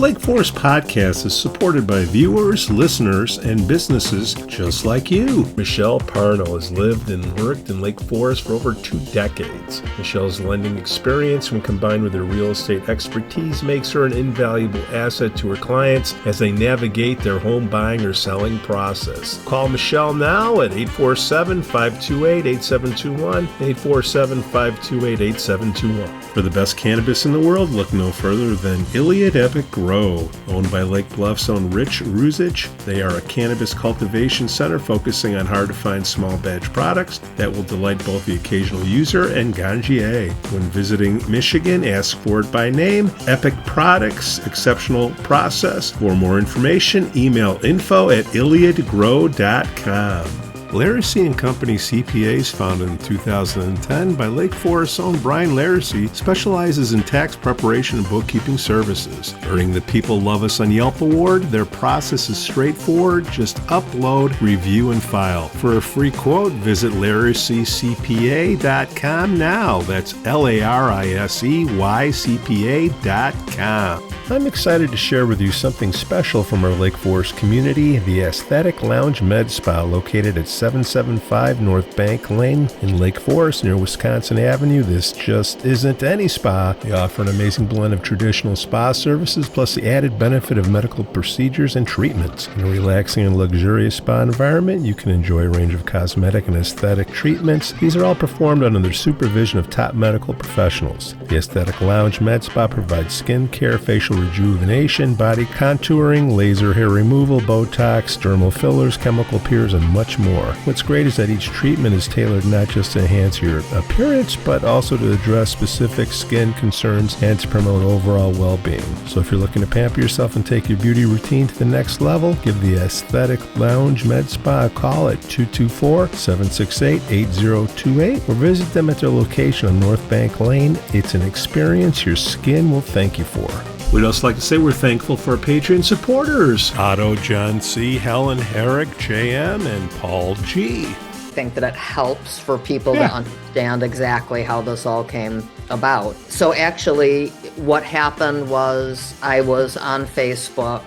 Lake Forest podcast is supported by viewers, listeners, and businesses just like you. Michelle Parno has lived and worked in Lake Forest for over 2 decades. Michelle's lending experience, when combined with her real estate expertise, makes her an invaluable asset to her clients as they navigate their home buying or selling process. Call Michelle now at 847-528-8721, 847-528-8721. For the best cannabis in the world, look no further than Iliad Epic Grow. Owned by Lake Bluff's own Rich Ruzich, they are a cannabis cultivation center focusing on hard-to-find small batch products that will delight both the occasional user and ganjier. When visiting Michigan, ask for it by name. Epic Products, exceptional process. For more information, email info@iliadgrow.com. Laracy & Company CPAs, founded in 2010 by Lake Forest's own Brian Laracy, specializes in tax preparation and bookkeeping services. Earning the People Love Us on Yelp award, their process is straightforward. Just upload, review, and file. For a free quote, visit LaracyCPA.com now. That's LARISEYCPA.com. I'm excited to share with you something special from our Lake Forest community, the Aesthetic Lounge Med Spa, located at 775 North Bank Lane in Lake Forest near Wisconsin Avenue. This just isn't any spa. They offer an amazing blend of traditional spa services plus the added benefit of medical procedures and treatments. In a relaxing and luxurious spa environment, you can enjoy a range of cosmetic and aesthetic treatments. These are all performed under the supervision of top medical professionals. The Aesthetic Lounge Med Spa provides skin care, facial rejuvenation, body contouring, laser hair removal, Botox, dermal fillers, chemical peels, and much more. What's great is that each treatment is tailored not just to enhance your appearance, but also to address specific skin concerns and to promote overall well-being. So if you're looking to pamper yourself and take your beauty routine to the next level, give the Aesthetic Lounge Med Spa a call at 224-768-8028 or visit them at their location on North Bank Lane. It's an experience your skin will thank you for. We'd also like to say we're thankful for our Patreon supporters, Otto, John C., Helen, Herrick, JM, and Paul G. I think that it helps for people to understand exactly how this all came about. So actually, what happened was I was on Facebook.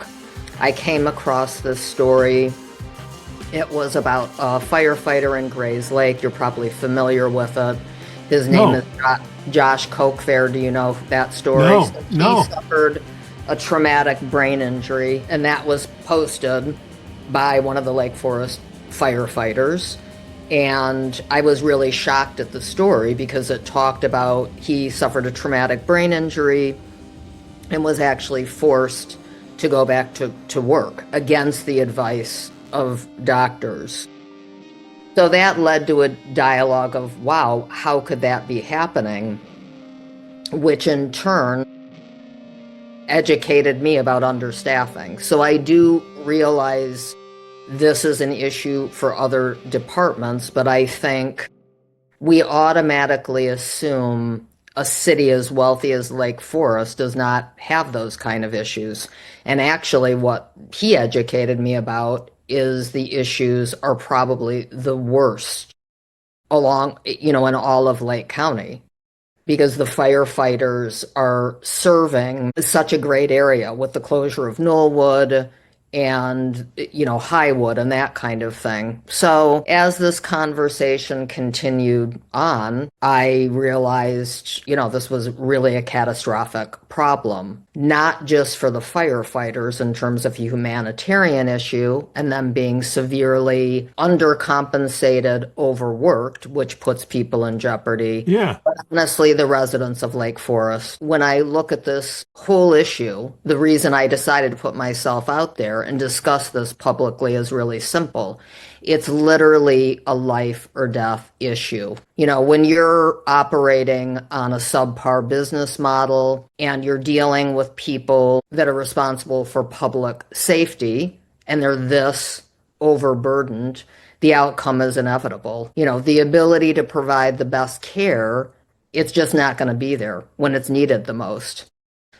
I came across this story. It was about a firefighter in Grays Lake. You're probably familiar with it. His name is Josh Kochfair. Do you know that story? No. He suffered a traumatic brain injury, and that was posted by one of the Lake Forest firefighters. And I was really shocked at the story because it talked about he suffered a traumatic brain injury and was actually forced to go back to work against the advice of doctors. So that led to a dialogue of, wow, how could that be happening? Which in turn educated me about understaffing. So I do realize this is an issue for other departments, but I think we automatically assume a city as wealthy as Lake Forest does not have those kind of issues. And actually what he educated me about is the issues are probably the worst along, in all of Lake County, because the firefighters are serving such a great area with the closure of Knollwood and, Highwood and that kind of thing. So as this conversation continued on, I realized, this was really a catastrophic problem, not just for the firefighters in terms of a humanitarian issue and them being severely undercompensated, overworked, which puts people in jeopardy. Yeah. But honestly, the residents of Lake Forest. When I look at this whole issue, the reason I decided to put myself out there and discuss this publicly is really simple. It's literally a life or death issue. When you're operating on a subpar business model and you're dealing with people that are responsible for public safety and they're this overburdened, the outcome is inevitable. The ability to provide the best care, it's just not going to be there when it's needed the most.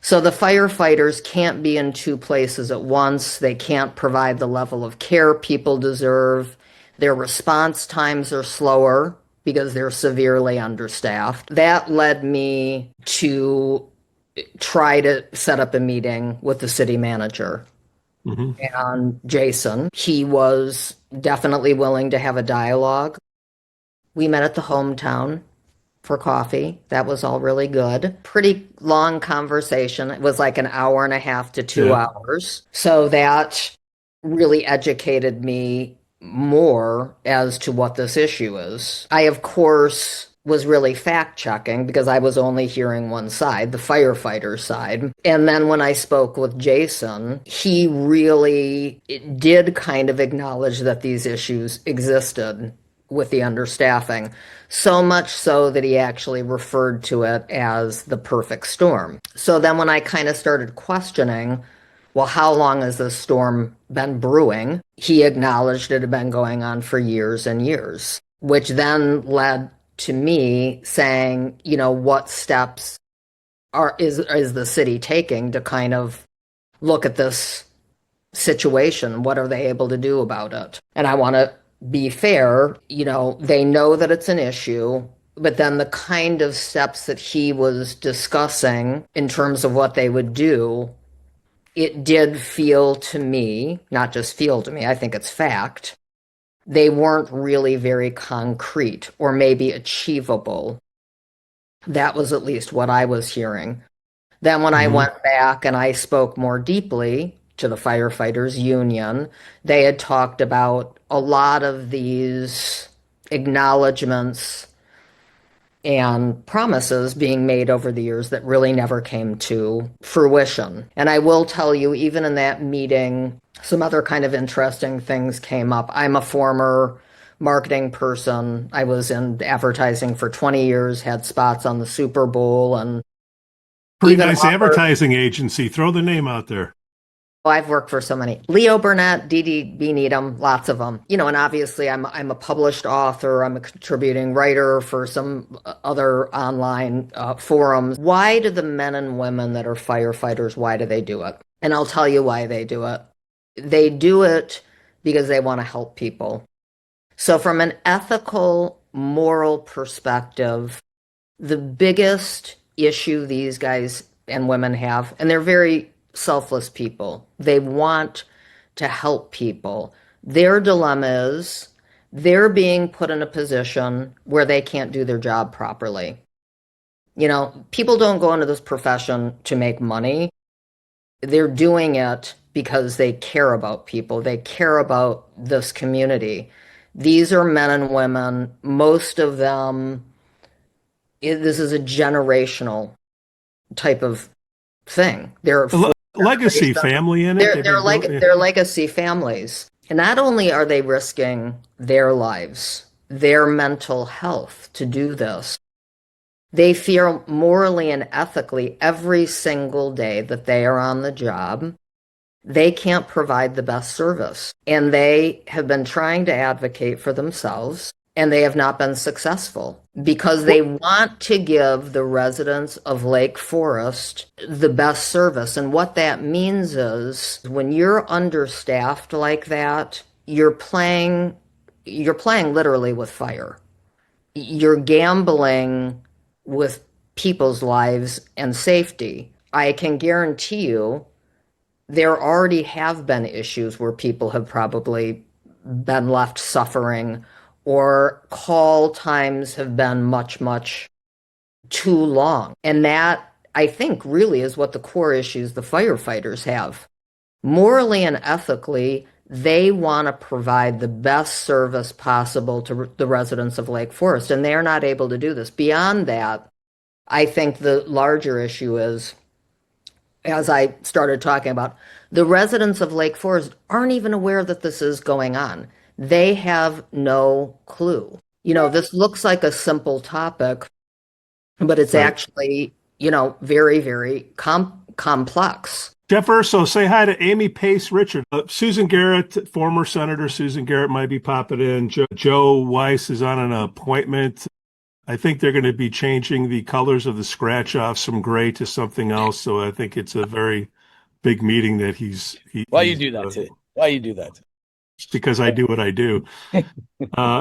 So the firefighters can't be in 2 places at once. They can't provide the level of care people deserve. Their response times are slower because they're severely understaffed. That led me to try to set up a meeting with the city manager Hmm. and Jason. He was definitely willing to have a dialogue. We met at the hometown for coffee. That was all really good. Pretty long conversation. It was like an hour and a half to two Yeah. hours. So that really educated me more as to what this issue is. I, of course, was really fact checking because I was only hearing one side, the firefighter side. And then when I spoke with Jason, he really did kind of acknowledge that these issues existed with the understaffing. So much so that he actually referred to it as the perfect storm. So then when I kind of started questioning, well, how long has this storm been brewing? He acknowledged it had been going on for years and years, which then led to me saying, what steps is the city taking to kind of look at this situation? What are they able to do about it? And I want to be fair, they know that it's an issue, but then the kind of steps that he was discussing in terms of what they would do, it did feel to me, not just feel to me, I think it's fact, they weren't really very concrete or maybe achievable. That was at least what I was hearing. Then when I Hmm. went back and I spoke more deeply to the firefighters union, they had talked about a lot of these acknowledgments and promises being made over the years that really never came to fruition. And I will tell you, even in that meeting, some other kind of interesting things came up. I'm a former marketing person. I was in advertising for 20 years, had spots on the Super Bowl, and Pretty even nice offered. advertising agency. Throw the name out there. Oh, I've worked for so many. Leo Burnett, Dee Dee B. Needham, lots of them. And obviously I'm a published author. I'm a contributing writer for some other online forums. Why do the men and women that are firefighters, why do they do it? And I'll tell you why they do it. They do it because they want to help people. So from an ethical, moral perspective, the biggest issue these guys and women have, and they're very selfless people, they want to help people. Their dilemma is they're being put in a position where they can't do their job properly. People don't go into this profession to make money. They're doing it because they care about people, they care about this community. These are men and women, most of them, this is a generational type of thing. They're A four legacy generations. family in it. They're They've they're been like building. they're legacy families. And not only are they risking their lives, their mental health to do this, they feel morally and ethically every single day that they are on the job, they can't provide the best service. And they have been trying to advocate for themselves, and they have not been successful because they want to give the residents of Lake Forest the best service. And what that means is when you're understaffed like that, you're playing literally with fire. You're gambling with people's lives and safety. I can guarantee you there already have been issues where people have probably been left suffering or call times have been much, much too long. And that, I think, really is what the core issues the firefighters have. Morally and ethically, they want to provide the best service possible to the residents of Lake Forest, and they are not able to do this. Beyond that, I think the larger issue is, as I started talking about, the residents of Lake Forest aren't even aware that this is going on. They have no clue. This looks like a simple topic, but it's Right. actually, very, very complex. Jeff Urso, say hi to Amy Pais-Richer. Susan Garrett, former Senator Susan Garrett, might be popping in. Joe Weiss is on an appointment. I think they're going to be changing the colors of the scratch offs from gray to something else. So I think it's a very big meeting that Why you do that to? Why you do that? just because I do what I do.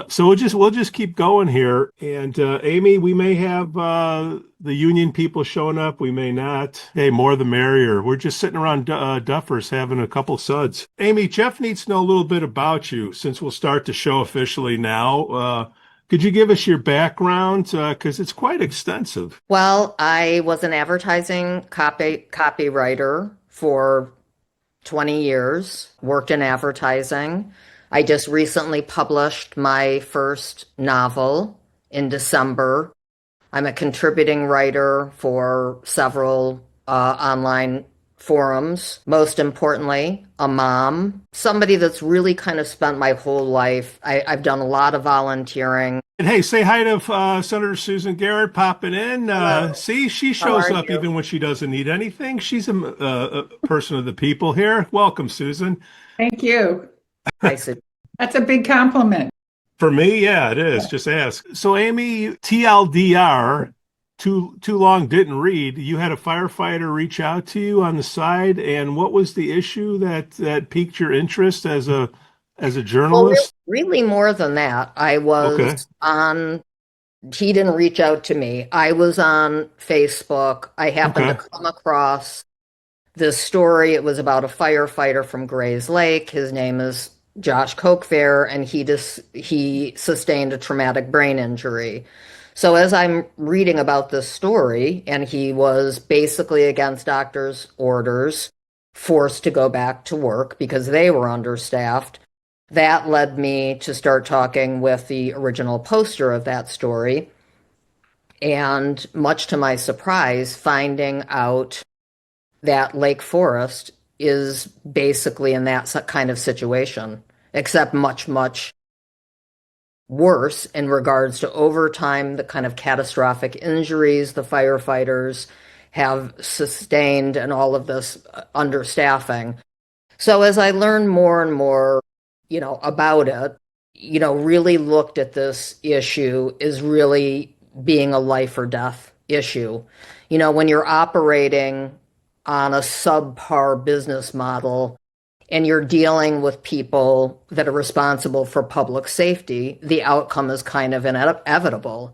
So we'll just keep going here. And Amy, we may have the union people showing up. We may not. Hey, more the merrier. We're just sitting around Duffers having a couple suds. Amy, Jeff needs to know a little bit about you since we'll start the show officially now. Could you give us your background? Because it's quite extensive. Well, I was an advertising copywriter for 20 years, worked in advertising. I just recently published my first novel in December. I'm a contributing writer for several online forums. Most importantly, a mom, somebody that's really kind of spent my whole life. I've done a lot of volunteering. And hey, say hi to Senator Susan Garrett popping in. Hello, See, she how shows are up you? even when she doesn't need anything. She's a person of the people here. Welcome, Susan. Thank you. Hi, Sue. That's a big compliment. For me, yeah, it is. Just ask. So, Amy, TLDR, too long didn't read. You had a firefighter reach out to you on the side, and what was the issue that piqued your interest as a Well, journalist? really more than that. Okay, He didn't reach out to me. I was on Facebook. I happened to okay. come across this story. It was about a firefighter from Gray's Lake. His name is Josh Cokefair, and he sustained a traumatic brain injury. So as I'm reading about this story, and he was basically against doctors' orders, forced to go back to work because they were understaffed. That led me to start talking with the original poster of that story, and much to my surprise, finding out that Lake Forest is basically in that kind of situation, except much, much worse in regards to overtime, the kind of catastrophic injuries the firefighters have sustained, and all of this understaffing. So as I learned more and more, about it, really looked at this issue as really being a life or death issue. When you're operating on a subpar business model and you're dealing with people that are responsible for public safety, the outcome is kind of inevitable.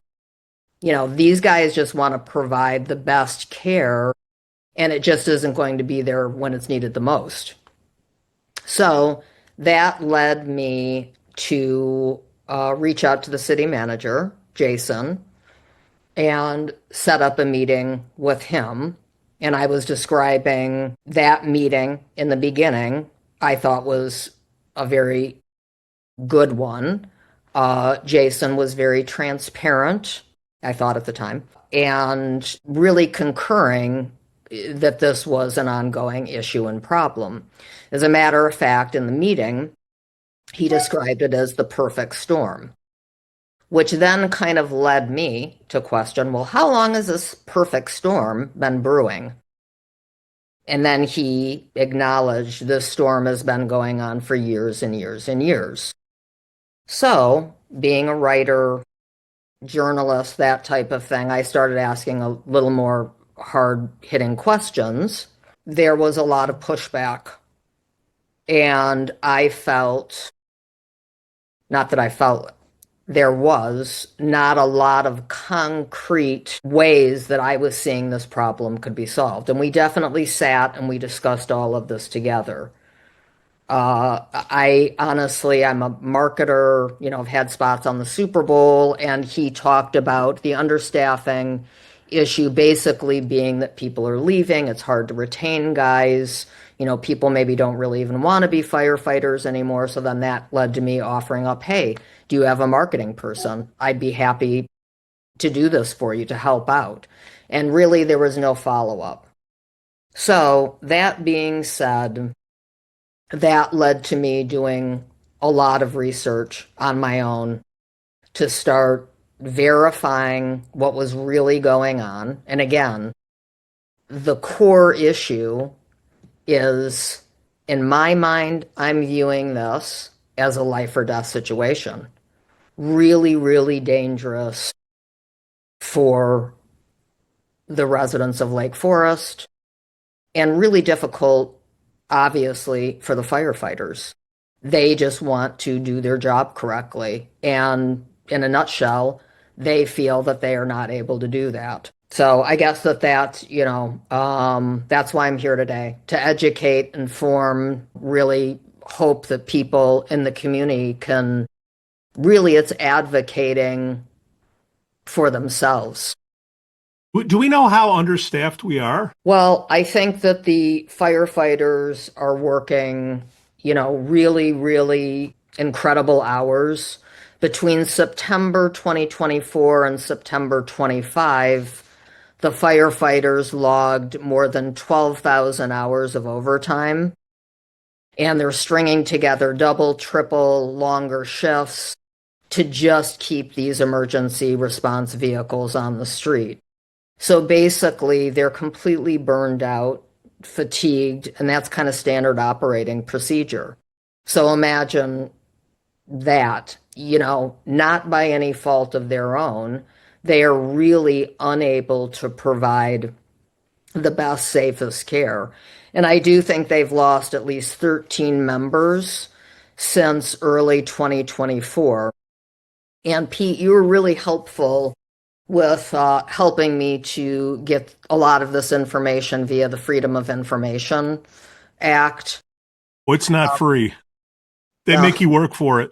These guys just want to provide the best care, and it just isn't going to be there when it's needed the most. So that led me to reach out to the city manager, Jason, and set up a meeting with him. And I was describing that meeting in the beginning, I thought was a very good one. Jason was very transparent, I thought at the time, and really concurring that this was an ongoing issue and problem. As a matter of fact, in the meeting, he described it as the perfect storm, which then kind of led me to question, well, how long has this perfect storm been brewing? And then he acknowledged this storm has been going on for years and years and years. So, being a writer, journalist, that type of thing, I started asking a little more hard hitting questions. There was a lot of pushback, and I felt, not that I felt, there was not a lot of concrete ways that I was seeing this problem could be solved. And we definitely sat and we discussed all of this together. I honestly, I'm a marketer, I've had spots on the Super Bowl, and he talked about the understaffing issue basically being that people are leaving. It's hard to retain guys. People maybe don't really even want to be firefighters anymore. So then that led to me offering up, hey, do you have a marketing person? I'd be happy to do this for you to help out. And really, there was no follow up. So that being said, that led to me doing a lot of research on my own to start verifying what was really going on. And again, the core issue is, in my mind, I'm viewing this as a life or death situation. Really, really dangerous for the residents of Lake Forest, and really difficult, obviously, for the firefighters. They just want to do their job correctly. And in a nutshell, they feel that they are not able to do that. So I guess that's why I'm here today, to educate, inform, really hope that people in the community can really, it's advocating for themselves. Do we know how understaffed we are? Well, I think that the firefighters are working, really, really incredible hours. Between September 2024 and September 25, the firefighters logged more than 12,000 hours of overtime, and they're stringing together double, triple, longer shifts to just keep these emergency response vehicles on the street. So basically, they're completely burned out, fatigued, and that's kind of standard operating procedure. So imagine that, not by any fault of their own, they are really unable to provide the best, safest care. And I do think they've lost at least 13 members since early 2024. And Pete, you were really helpful with helping me to get a lot of this information via the Freedom of Information Act. Well, it's not free. They Yeah, make you work for it.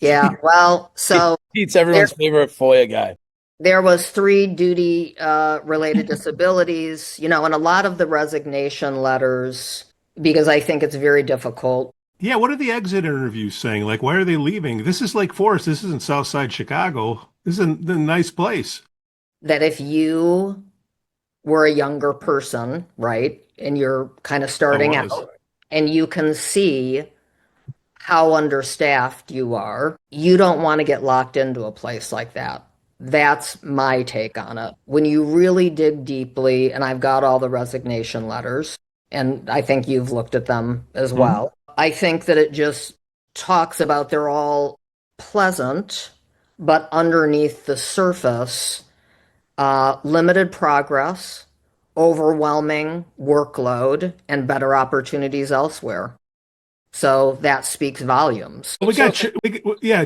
yeah. Well, so Pete's everyone's favorite FOIA guy. there was three duty related disabilities, and a lot of the resignation letters, because I think it's very difficult. Yeah, what are the exit interviews saying? Like, why are they leaving? This is Lake Forest. This isn't Southside Chicago. This is a nice place. That if you were a younger person, right, and you're kind of starting I was. out, and you can see how understaffed you are, you don't want to get locked into a place like that. That's my take on it. When you really dig deeply, and I've got all the resignation letters, and I think you've looked at them as well. I think that it just talks about they're all pleasant, but underneath the surface, limited progress, overwhelming workload, and better opportunities elsewhere. So that speaks volumes. We got,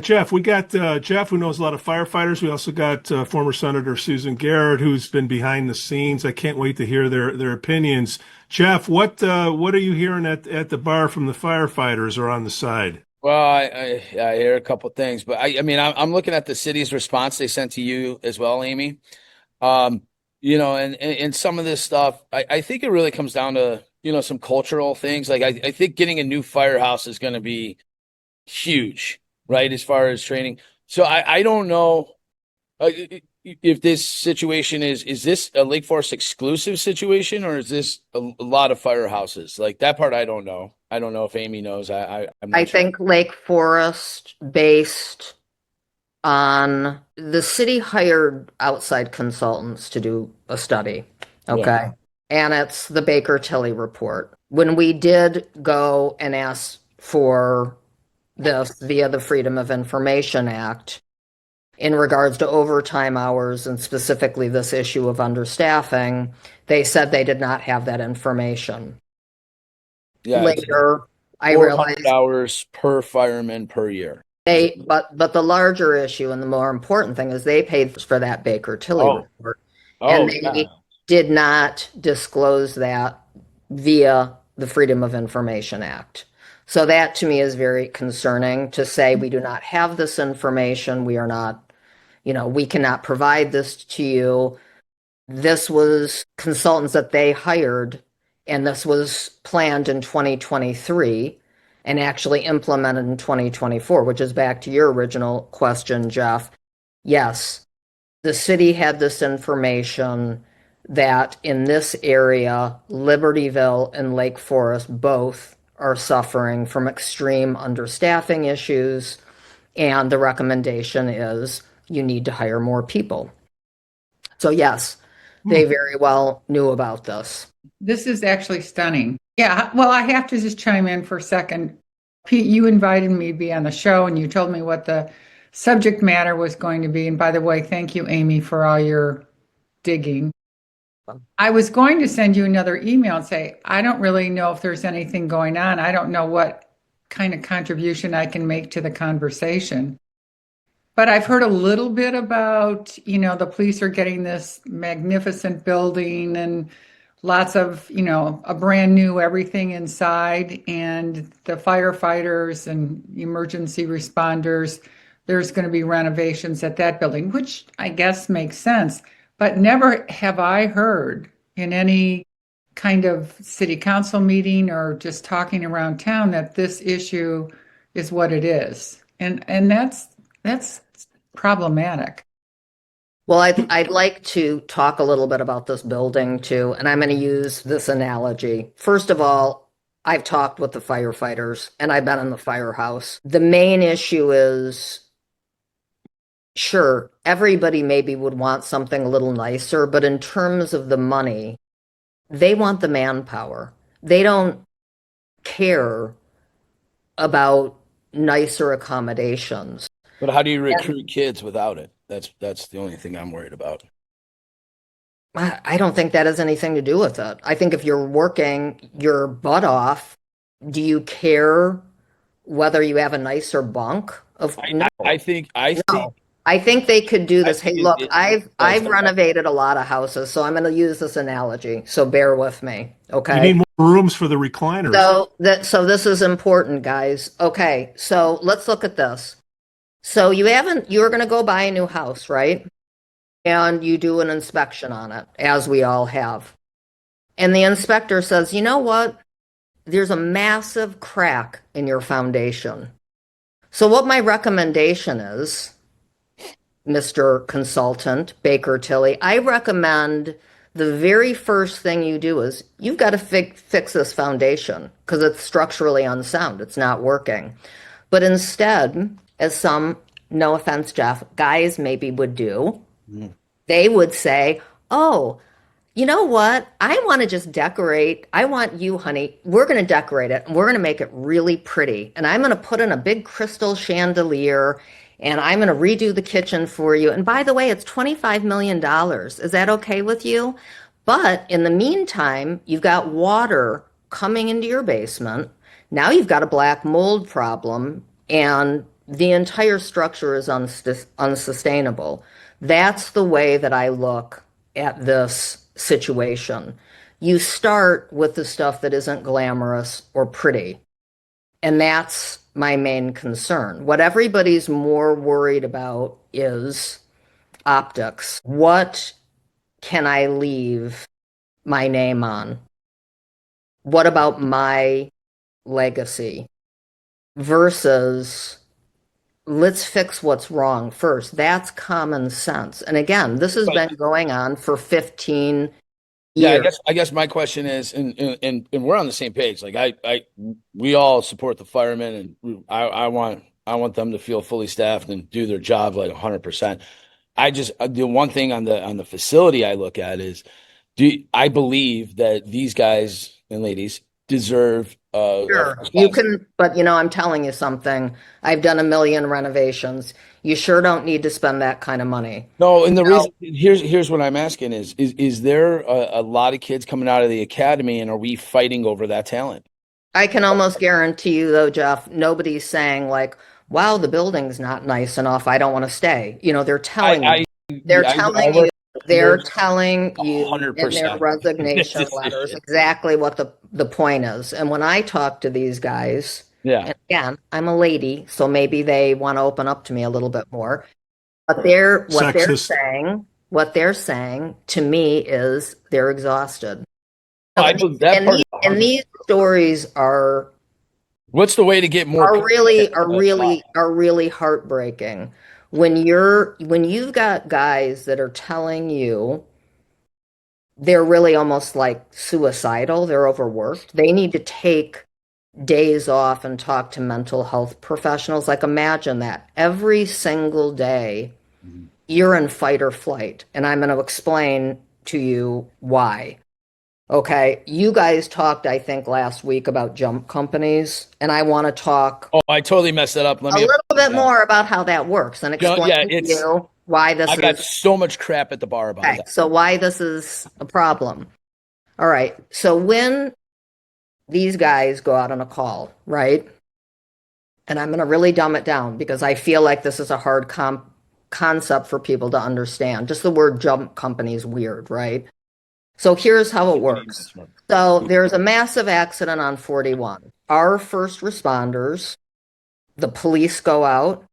Jeff. We got Jeff, who knows a lot of firefighters. We also got former Senator Susan Garrett, who's been behind the scenes. I can't wait to hear their opinions. Jeff, what are you hearing at the bar from the firefighters or on the side? Well, I hear a couple things, but I'm looking at the city's response they sent to you as well, Amy. And some of this stuff, I think it really comes down to, some cultural things. Like I think getting a new firehouse is going to be huge, right? As far as training. So I don't know if this situation is this a Lake Forest exclusive situation, or is this a lot of firehouses? Like that part, I don't know. I don't know if Amy knows. I'm not I sure. think Lake Forest, based on the city hired outside consultants to do a study. Okay. Yeah. And it's the Baker Tilly report. When we did go and ask for this via the Freedom of Information Act in regards to overtime hours and specifically this issue of understaffing, they said they did not have that information. Yeah. Later, I 400 realized hours per fireman per year. but the larger issue and the more important thing is they paid for that Baker Tilly report. And they did not disclose that via the Freedom of Information Act. So that to me is very concerning, to say we do not have this information. We are not, we cannot provide this to you. This was consultants that they hired, and this was planned in 2023 and actually implemented in 2024, which is back to your original question, Jeff. Yes, the city had this information that in this area, Libertyville and Lake Forest both are suffering from extreme understaffing issues, and the recommendation is you need to hire more people. So yes, they very well knew about this. This is actually stunning. Yeah, well, I have to just chime in for a second. Pete, you invited me to be on the show and you told me what the subject matter was going to be. And by the way, thank you, Amy, for all your digging. I was going to send you another email and say, I don't really know if there's anything going on. I don't know what kind of contribution I can make to the conversation. But I've heard a little bit about, the police are getting this magnificent building and lots of, a brand new everything inside, and the firefighters and emergency responders, there's going to be renovations at that building, which I guess makes sense. But never have I heard in any kind of city council meeting or just talking around town that this issue is what it is. And that's problematic. Well, I'd like to talk a little bit about this building too, and I'm going to use this analogy. First of all, I've talked with the firefighters and I've been in the firehouse. The main issue is, sure, everybody maybe would want something a little nicer, but in terms of the money, they want the manpower. They don't care about nicer accommodations. But how do you recruit kids without it? That's the only thing I'm worried about. I don't think that has anything to do with it. I think if you're working your butt off, do you care whether you have a nicer bunk? No. I think I think they could do this. I Hey, think look, it I've does. renovated a lot of houses, so I'm going to use this analogy. So bear with me, You okay? need more rooms for the recliners. So this is important, guys. Okay, so let's look at this. So you're going to go buy a new house, right? And you do an inspection on it, as we all have. And the inspector says, you know what? There's a massive crack in your foundation. So what my recommendation is, Mr. Consultant, Baker Tilly, I recommend the very first thing you do is you've got to fix this foundation because it's structurally unsound. It's not working. But instead, as some, no offense, Jeff, guys maybe would do, they would say, oh, you know what? I want to just decorate. I want you, honey. We're going to decorate it and we're going to make it really pretty. And I'm going to put in a big crystal chandelier and I'm going to redo the kitchen for you. And by the way, it's $25 million. Is that okay with you? But in the meantime, you've got water coming into your basement. Now you've got a black mold problem and the entire structure is unsustainable. That's the way that I look at this situation. You start with the stuff that isn't glamorous or pretty. And that's my main concern. What everybody's more worried about is optics. What can I leave my name on? What about my legacy? Versus let's fix what's wrong first. That's common sense. And again, this has been going on for 15 years. Yeah, I guess my question is, and we're on the same page. Like we all support the firemen, and I want them to feel fully staffed and do their job like 100%. The one thing on the facility I look at is, I believe that these guys and ladies deserve Sure. You can, but I'm telling you something. I've done a million renovations. You sure don't need to spend that kind of money. No, and the reason here's what I'm asking is there a lot of kids coming out of the academy, and are we fighting over that talent? I can almost guarantee you though, Jeff, nobody's saying like, wow, the building's not nice enough. I don't want to stay. They're telling you. They're telling you in their resignation letters exactly what the point is. And when I talk to these guys, and again, I'm a lady, so maybe they want to open up to me a little bit more. But what they're saying to me is they're exhausted. And these stories are what's the way to get more are really heartbreaking. When you've got guys that are telling you they're really almost like suicidal, they're overworked, they need to take days off and talk to mental health professionals. Like imagine that every single day you're in fight or flight. And I'm going to explain to you why. Okay, you guys talked, I think, last week about jump companies, and I want to talk. Oh, I totally messed that up. A little bit more about how that works and explain to you why this is. I got so much crap at the bar about that. So why this is a problem. All right, so when these guys go out on a call, right, And I'm going to really dumb it down because I feel like this is a hard concept for people to understand. Just the word jump company is weird, right? So here's how it works. So there's a massive accident on 41. Our first responders, the police go out,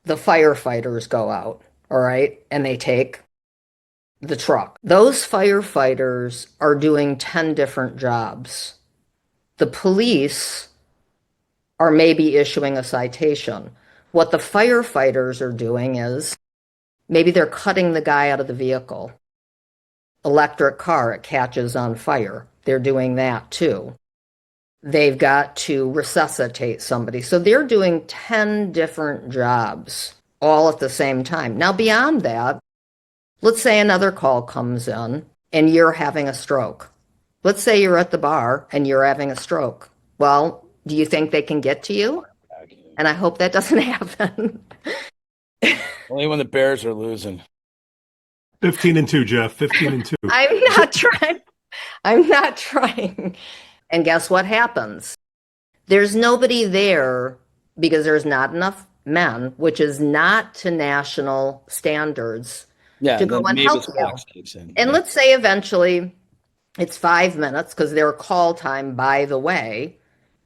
the firefighters go out, all right, and they take the truck. Those firefighters are doing 10 different jobs. The police are maybe issuing a citation. What the firefighters are doing is maybe they're cutting the guy out of the vehicle. Electric car, it catches on fire. They're doing that too. They've got to resuscitate somebody. So they're doing 10 different jobs all at the same time. Now, beyond that, let's say another call comes in and you're having a stroke. Let's say you're at the bar and you're having a stroke. Well, do you think they can get to you? And I hope that doesn't happen. Only when the Bears are losing. 15-2, Jeff. 15-2. I'm not trying. I'm not trying. And guess what happens? There's nobody there because there's not enough men, which is not to national standards, to go and help you. And let's say eventually it's 5 minutes because their call time, by the way,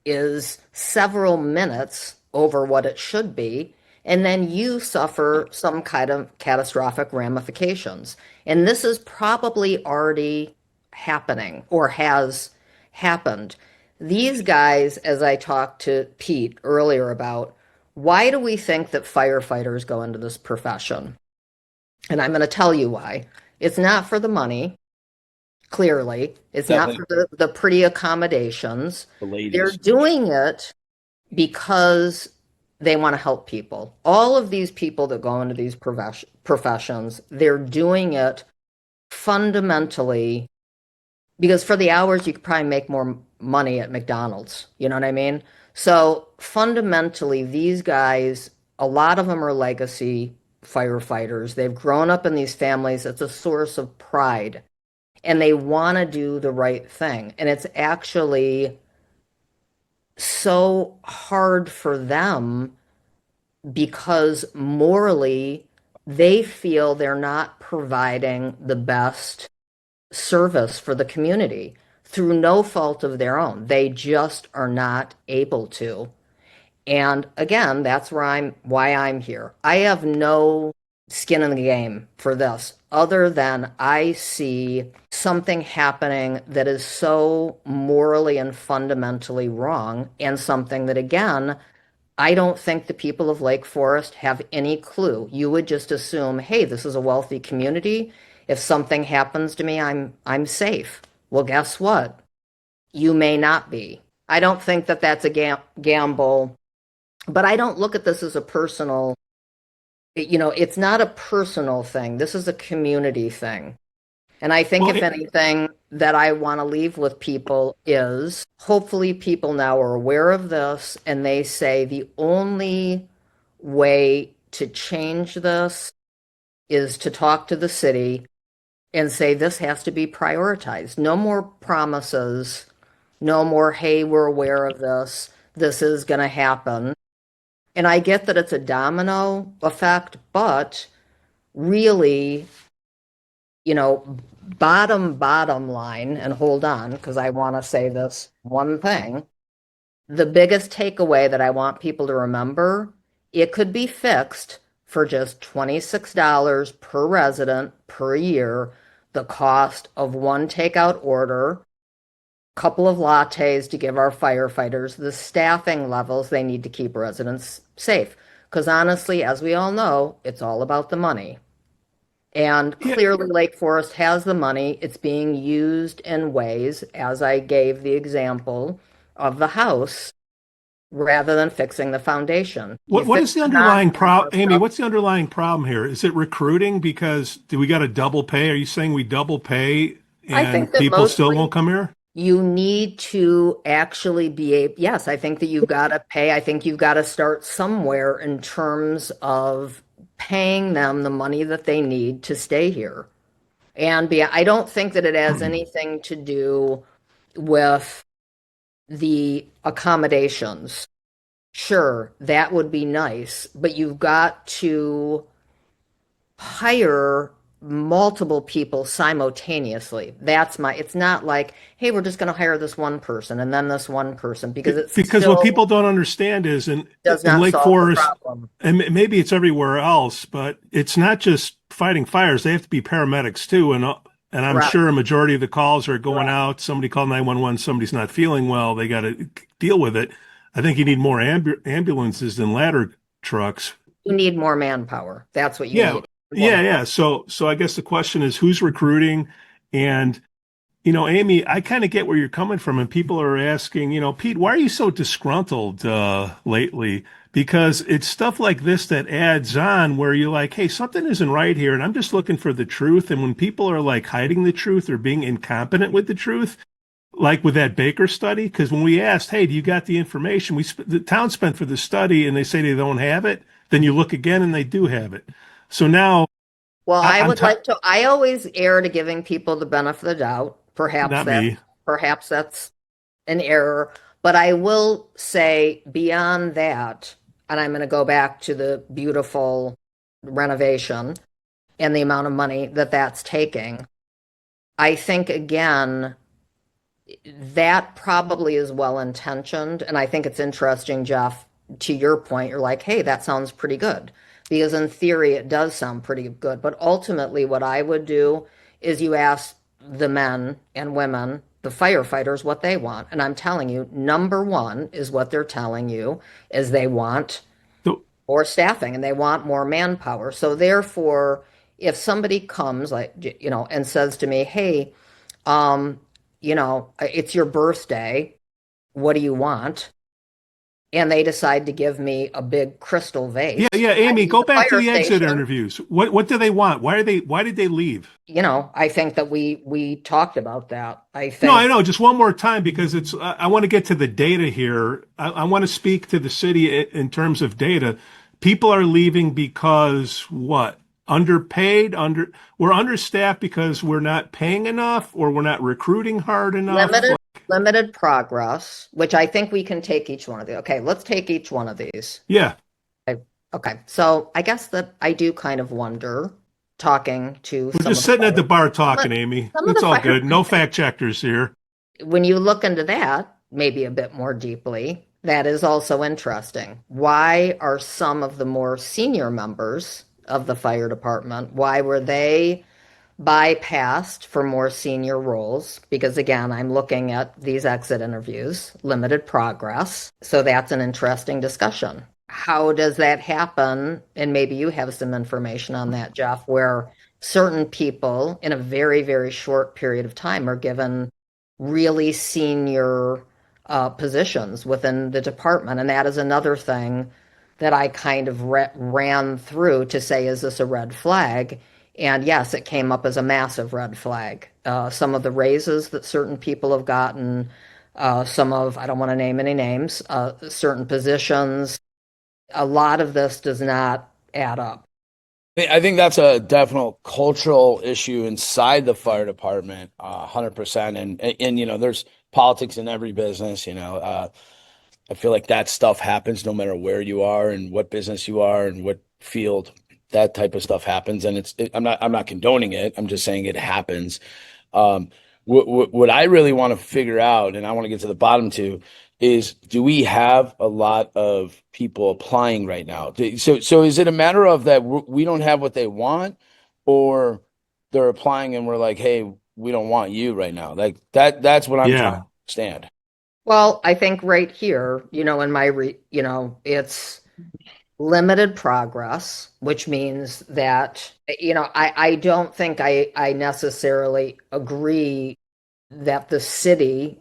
is several minutes over what it should be. And then you suffer some kind of catastrophic ramifications. And this is probably already happening or has happened. These guys, as I talked to Pete earlier about, why do we think that firefighters go into this profession? And I'm going to tell you why. It's not for the money, clearly. It's not for the pretty accommodations. They're doing it because they want to help people. All of these people that go into these professions, they're doing it fundamentally because for the hours you could probably make more money at McDonald's. You know what I mean? So fundamentally, these guys, a lot of them are legacy firefighters. They've grown up in these families. It's a source of pride. And they want to do the right thing. And it's actually so hard for them because morally they feel they're not providing the best service for the community through no fault of their own. They just are not able to. And again, that's why I'm here. I have no skin in the game for this other than I see something happening that is so morally and fundamentally wrong, and something that, again, I don't think the people of Lake Forest have any clue. You would just assume, hey, this is a wealthy community. If something happens to me, I'm safe. Well, guess what? You may not be. I don't think that that's a gamble, but I don't look at this as a personal, it's not a personal thing. This is a community thing. And I think, if anything, that I want to leave with people is hopefully people now are aware of this and they say the only way to change this is to talk to the city and say this has to be prioritized. No more promises, no more, hey, we're aware of this, this is going to happen. And I get that it's a domino effect, but really, bottom line, and hold on, because I want to say this one thing. The biggest takeaway that I want people to remember, it could be fixed for just $26 per resident per year, the cost of one takeout order, couple of lattes to give our firefighters the staffing levels they need to keep residents safe. Because honestly, as we all know, it's all about the money. And clearly, Lake Forest has the money. It's being used in ways, as I gave the example of the house, rather than fixing the foundation. What is the underlying problem, Amy? What's the underlying problem here? Is it recruiting? Because do we got to double pay? Are you saying we double pay and people still won't come here? You need to actually yes, I think that you've got to pay. I think you've got to start somewhere in terms of paying them the money that they need to stay here. And I don't think that it has anything to do with the accommodations. Sure, that would be nice, but you've got to hire multiple people simultaneously. It's not like, hey, we're just going to hire this one person and then this one person because it Because what still people don't understand is does in not Lake solve the Forest, problem. and maybe it's everywhere else, but it's not just fighting fires. They have to be paramedics too. And I'm Correct. sure a majority of the calls are going Correct. out. Somebody called 911, somebody's not feeling well. They got to deal with it. I think you need more ambulances than ladder trucks. You need more manpower. That's what you Yeah. need. More Yeah. man- Yeah. So I guess the question is who's recruiting? And Amy, I kind of get where you're coming from, and people are asking, Pete, why are you so disgruntled lately? Because it's stuff like this that adds on where you're like, hey, something isn't right here, and I'm just looking for the truth. And when people are like hiding the truth or being incompetent with the truth, like with that Baker study, because when we asked, hey, do you got the information? The town spent for the study, and they say they don't have it. Then you look again, and they do have it. So now Well, I, I I'm would t like to, I always err to giving people the benefit of the doubt. not me. Perhaps that's an error, but I will say beyond that, and I'm going to go back to the beautiful renovation and the amount of money that that's taking. I think again, that probably is well intentioned. And I think it's interesting, Jeff, to your point, you're like, hey, that sounds pretty good. Because in theory, it does sound pretty good. But ultimately, what I would do is you ask the men and women, the firefighters, what they want. And I'm telling you, number one is what they're telling you is they want So, more staffing and they want more manpower. So therefore, if somebody comes like, and says to me, hey, um, it's your birthday. What do you want? And they decide to give me a big crystal vase. yeah, I Amy, mean, go the back to fire the exit station, interviews. What do they want? Why did they leave? I think that we talked about that. I No, I think, know. Just one more time because I want to get to the data here. I want to speak to the city in terms of data. People are leaving because what? Underpaid, we're understaffed because we're not paying enough or we're not recruiting hard enough. limited limited progress, which I think we can take each one of these. Okay, let's take each one of these. Yeah, Okay, so I guess that I do kind of wonder, talking to we're some just of the sitting at the bar some of, talking, Amy. some of It's the all fire good. No fact checkers here. when you look into that maybe a bit more deeply, that is also interesting. Why are some of the more senior members of the fire department, why were they bypassed for more senior roles? Because again, I'm looking at these exit interviews, limited progress. So that's an interesting discussion. How does that happen? And maybe you have some information on that, Jeff, where certain people in a very, very short period of time are given really senior positions within the department. And that is another thing that I kind of ran through to say, is this a red flag? And yes, it came up as a massive red flag. Some of the raises that certain people have gotten, I don't want to name any names, certain positions, a lot of this does not add up. I think that's a definite cultural issue inside the fire department, 100%. And there's politics in every business. I feel like that stuff happens no matter where you are and what business you are and what field. That type of stuff happens, and I'm not condoning it. I'm just saying it happens. Um, what I really want to figure out, and I want to get to the bottom to, is do we have a lot of people applying right now? So is it a matter of that we don't have what they want, or they're applying and we're like, hey, we don't want you right now? Like that's what I'm trying Yeah, to understand. Well, I think right here, in it's limited progress, which means that, I don't think I necessarily agree that the city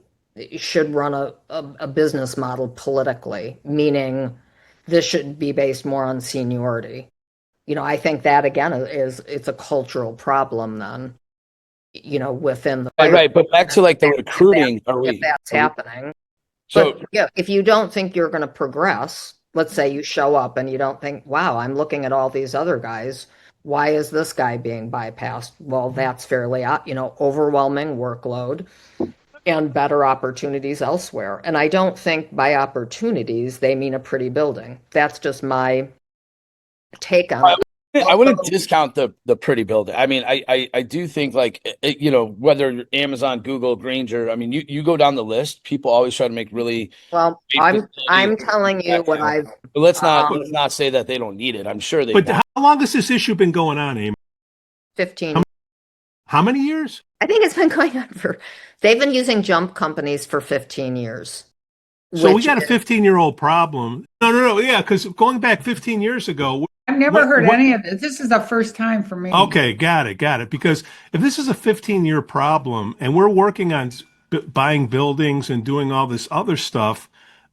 should run a business model politically, meaning this should be based more on seniority. I think that again it's a cultural problem then, within the Right, fire right. But back to like the if that recruiting, are if we? that's happening. So But yeah, if you don't think you're going to progress, let's say you show up and you don't think, wow, I'm looking at all these other guys. Why is this guy being bypassed? Well, that's fairly, overwhelming workload. and better opportunities elsewhere. And I don't think by opportunities they mean a pretty building. That's just my take on it. I wouldn't discount the pretty building. I mean, I do think like whether Amazon, Google, Granger. I mean, you go down the list. People always try to make really. Well, I'm telling you what I've. But let's not say that they don't need it. I'm sure they. But how long has this issue been going on, Amy? 15. How many years? I think it's been going on for. They've been using jump companies for 15 years. So we got a 15-year-old problem. No. Yeah, because going back 15 years ago. I've never heard any of this. This is the first time for me. Okay, got it. Because if this is a 15-year problem and we're working on buying buildings and doing all this other stuff,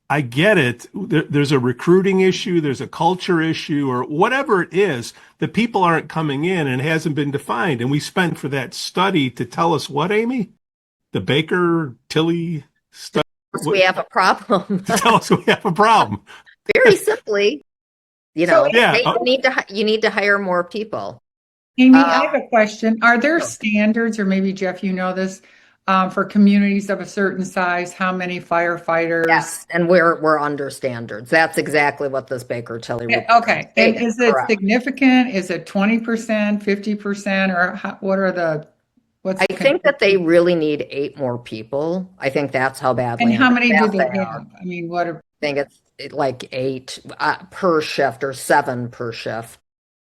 I get it. There's a recruiting issue, there's a culture issue, or whatever it is, that people aren't coming in and it hasn't been defined. And we spent for that study to tell us what, Amy? The Baker-Tilly study? We have a problem. To tell us we have a problem. Very simply. You need to hire more people. Amy, I have a question. Are there standards, or maybe Jeff, you know this, for communities of a certain size? How many firefighters? Yes, and we're under standards. That's exactly what this Baker-Tilly report. Okay, and is it significant? Is it 20%, 50%, or what are the? I think that they really need 8 more people. I think that's how badly. And how many do they have? I mean, what are? I think it's like 8 per shift or 7 per shift.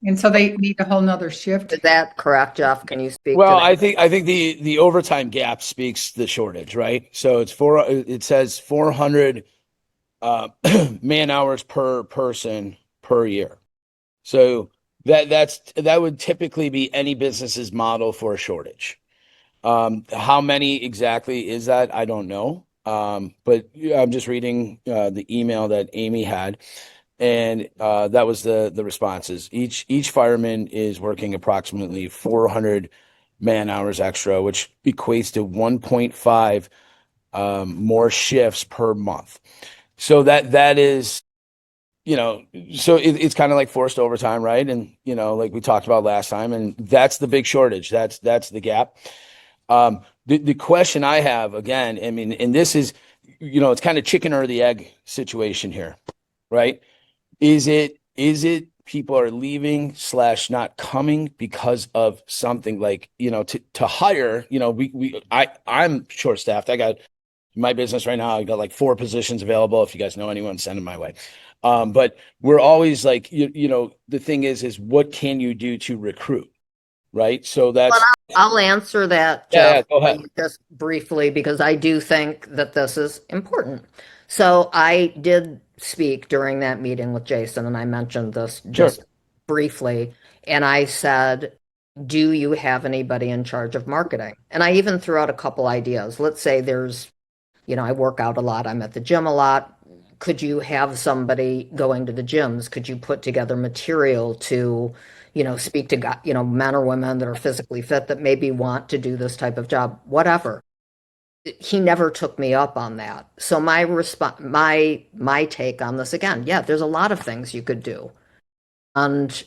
And so they need a whole nother shift. Is that correct, Jeff? Can you speak? Well, to that? I think the overtime gap speaks the shortage, right? So it says 400 man hours per person per year. So that would typically be any business's model for a shortage. How many exactly is that? I don't know. But I'm just reading the email that Amy had, and that was the responses. Each fireman is working approximately 400 man hours extra, which equates to 1.5 more shifts per month. So that is, so it's kind of like forced overtime, right? And like we talked about last time, and that's the big shortage. That's the gap. The question I have, again, I mean, and this is, it's kind of chicken or the egg situation here, right? Is it people are leaving / not coming because of something like, to hire, I'm short staffed. I got my business right now. I got like 4 positions available. If you guys know anyone, send them my way. But we're always like, the thing is what can you do to recruit? Right. So that's. I'll answer that, Jeff, go ahead. just briefly, because I do think that this is important. So I did speak during that meeting with Jason, and I mentioned this just briefly. And I said, do you have anybody in charge of marketing? And I even threw out a couple ideas. Let's say there's, I work out a lot. I'm at the gym a lot. Could you have somebody going to the gyms? Could you put together material to speak to, men or women that are physically fit that maybe want to do this type of job, whatever. He never took me up on that. So my take on this, again, yeah, there's a lot of things you could do. And,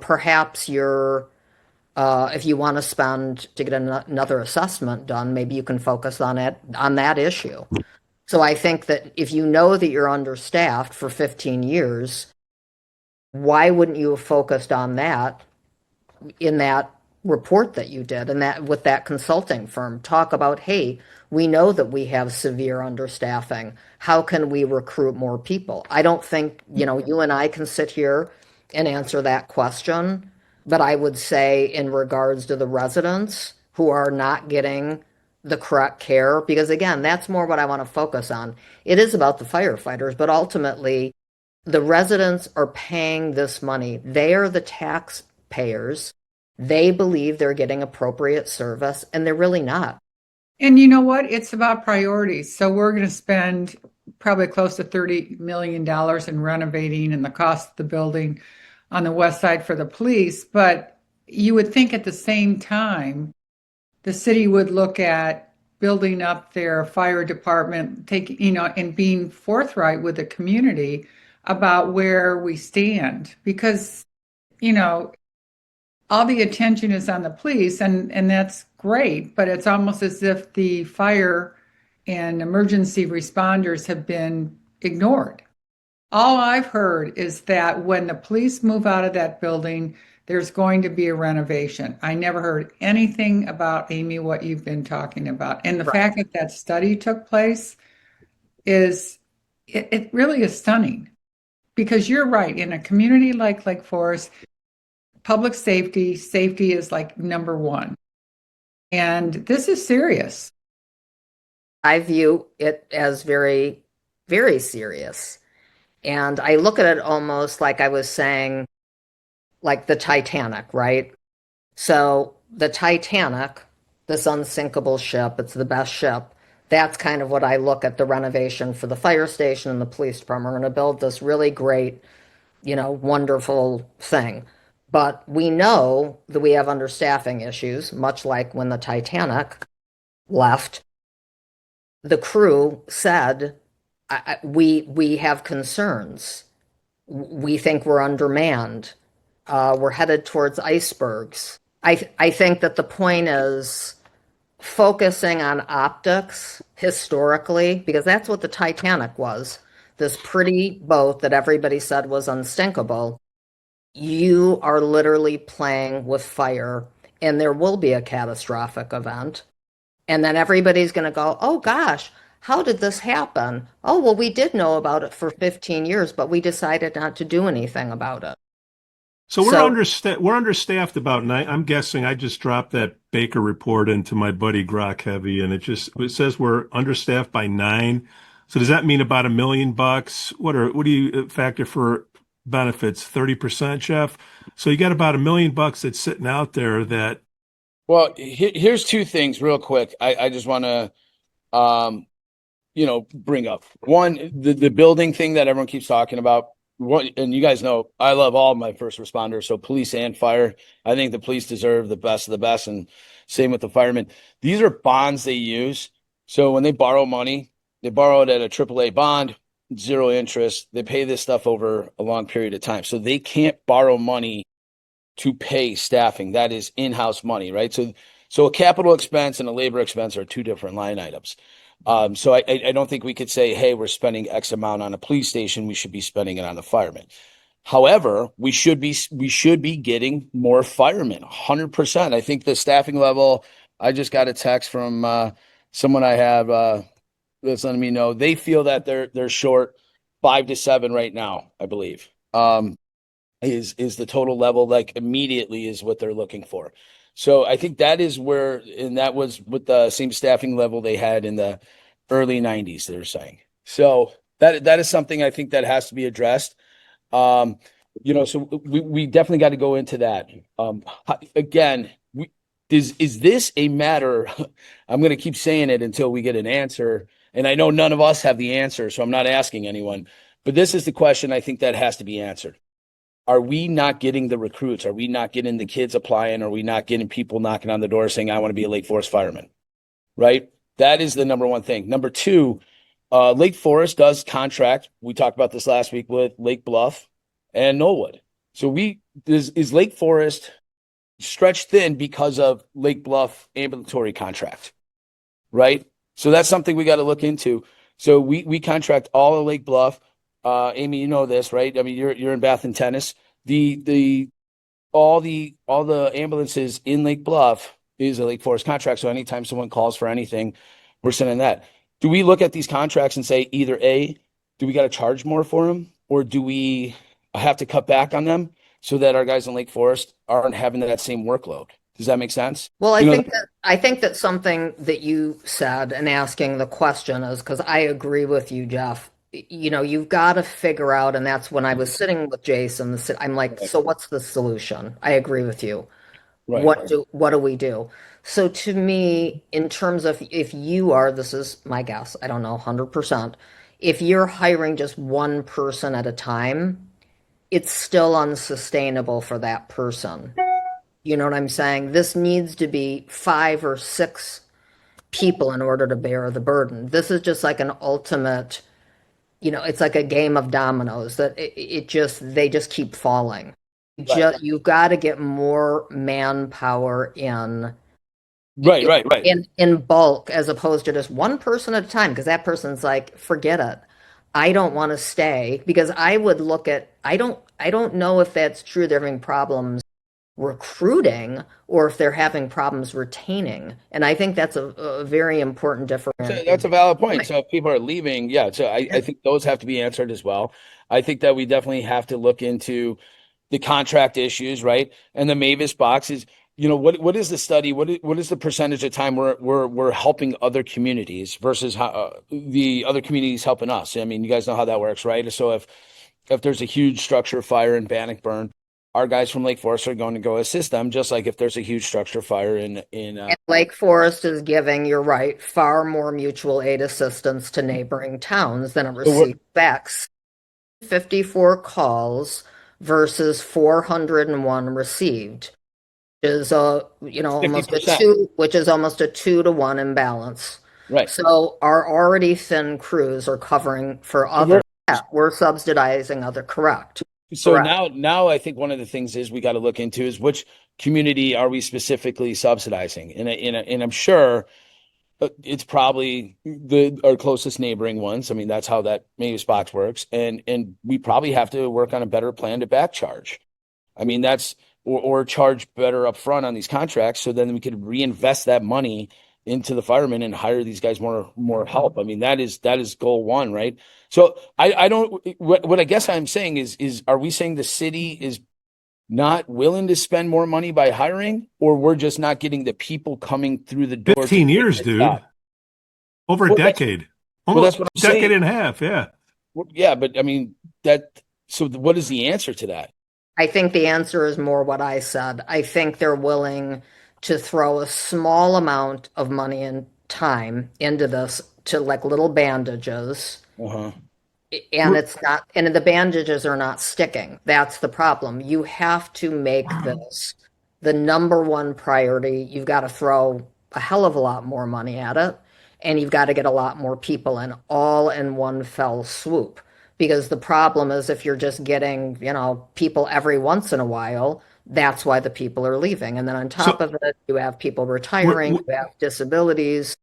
perhaps if you want to spend to get another assessment done, maybe you can focus on that issue. So I think that if you know that you're understaffed for 15 years, why wouldn't you have focused on that in that report that you did, and that with that consulting firm? Talk about, hey, we know that we have severe understaffing. How can we recruit more people? I don't think, you and I can sit here and answer that question, but I would say in regards to the residents who are not getting the correct care, because again, that's more what I want to focus on. It is about the firefighters, but ultimately, the residents are paying this money. They are the taxpayers. They believe they're getting appropriate service, and they're really not. And you know what? It's about priorities. So we're going to spend probably close to $30 million in renovating and the cost of the building on the west side for the police. But you would think at the same time, the city would look at building up their fire department, and being forthright with the community about where we stand, because, all the attention is on the police, and that's great, but it's almost as if the fire and emergency responders have been ignored. All I've heard is that when the police move out of that building, there's going to be a renovation. I never heard anything about, Amy, what you've been talking about. And the Right. fact that that study took place it really is stunning. Because you're right, in a community like Lake Forest, public safety is like number one. And this is serious. I view it as very, very serious. And I look at it almost like I was saying, like the Titanic, right? So the Titanic, this unsinkable ship, it's the best ship. That's kind of what I look at the renovation for the fire station and the police department. We're going to build this really great, wonderful thing. But we know that we have understaffing issues, much like when the Titanic left. The crew said, we have concerns. We think we're undermanned. We're headed towards icebergs. I think that the point is focusing on optics historically, because that's what the Titanic was, this pretty boat that everybody said was unsinkable. You are literally playing with fire, and there will be a catastrophic event. And then everybody's going to go, oh gosh, how did this happen? Oh, well, we did know about it for 15 years, but we decided not to do anything about it. So So we're understaffed about nine. I'm guessing I just dropped that Baker report into my buddy Grok Heavy, and it says we're understaffed by 9. So does that mean about $1 million? What do you factor for benefits? 30%, Jeff? So you got about $1 million that's sitting out there that. Well, here's two things real quick. I just want to, bring up. One, the building thing that everyone keeps talking about. And you guys know I love all my first responders, so police and fire. I think the police deserve the best of the best, and same with the firemen. These are bonds they use. So when they borrow money, they borrow it at a AAA bond, 0 interest. They pay this stuff over a long period of time. So they can't borrow money to pay staffing. That is in-house money, right? So a capital expense and a labor expense are two different line items. So I don't think we could say, hey, we're spending X amount on a police station. We should be spending it on the firemen. However, we should be getting more firemen, 100%. I think the staffing level, I just got a text from someone I have that's letting me know they feel that they're short 5 to 7 right now, I believe. Is the total level, like immediately is what they're looking for. So I think that is where, and that was with the same staffing level they had in the early 90s, they're saying. So that is something I think that has to be addressed. So we definitely got to go into that. Again, is this a matter? I'm going to keep saying it until we get an answer. And I know none of us have the answer, so I'm not asking anyone. But this is the question I think that has to be answered. Are we not getting the recruits? Are we not getting the kids applying? Are we not getting people knocking on the door saying, I want to be a Lake Forest fireman? Right? That is the number one thing. Number two, Lake Forest does contract. We talked about this last week with Lake Bluff and Knollwood. So is Lake Forest stretched thin because of Lake Bluff ambulatory contract, right? So that's something we got to look into. So we contract all of Lake Bluff. Amy, you know this, right? I mean, you're in Bath and Tennis. All the ambulances in Lake Bluff is a Lake Forest contract. So anytime someone calls for anything, we're sending that. Do we look at these contracts and say either A, do we got to charge more for them, or do we have to cut back on them so that our guys in Lake Forest aren't having that same workload? Does that make sense? Well, I think that something that you said and asking the question is, because I agree with you, Jeff. You've got to figure out, and that's when I was sitting with Jason. I'm like, so what's the solution? I agree with you. Right. What do we do? So to me, in terms of if you are, this is my guess, I don't know, 100%. If you're hiring just one person at a time, it's still unsustainable for that person. You know what I'm saying? This needs to be 5 or 6 people in order to bear the burden. This is just like an ultimate, it's like a game of dominoes that they just keep falling. Right. You've got to get more manpower in Right. in bulk as opposed to just one person at a time, because that person's like, forget it. I don't want to stay because I would look at I don't know if that's true. They're having problems recruiting or if they're having problems retaining. And I think that's a very important So difference. that's a valid point. So if people are leaving, yeah. So I think those have to be answered as well. I think that we definitely have to look into the contract issues, right? And the Mavis box is, what is the study? What is the percentage of time we're helping other communities versus how the other communities helping us? I mean, you guys know how that works, right? So if there's a huge structure fire in Bannockburn, our guys from Lake Forest are going to go assist them, just like if there's a huge structure fire in And Lake Forest is giving, you're right, far more mutual aid assistance to neighboring towns than it so we're- receives back. 54 calls versus 401 received, which is almost a 50%. two, which is almost a 2-to-1 imbalance. Right. So our already thin crews are covering for So other. Yeah, we're subsidizing other. Correct. So Correct. now I think one of the things is we got to look into is which community are we specifically subsidizing, and I'm sure it's probably our closest neighboring ones. I mean, that's how that Mavis box works, and we probably have to work on a better plan to back charge. I mean, that's or charge better upfront on these contracts, so then we could reinvest that money into the firemen and hire these guys more help. I mean, that is goal one, right? So I don't what I guess I'm saying is are we saying the city is not willing to spend more money by hiring, or we're just not getting the people coming through the door? 15 years, dude. Job? Over a decade. That's what I'm a decade saying. and a half, yeah. Yeah, but I mean what is the answer to that? I think the answer is more what I said. I think they're willing to throw a small amount of money and time into this to like little bandages. Uh-huh. And it's not, and the bandages are not sticking. That's the problem. You have to make this the number one priority. You've got to throw a hell of a lot more money at it, and you've got to get a lot more people in all in one fell swoop. Because the problem is if you're just getting, people every once in a while, that's why the people are leaving. And then on top of it, you have people retiring, you have disabilities.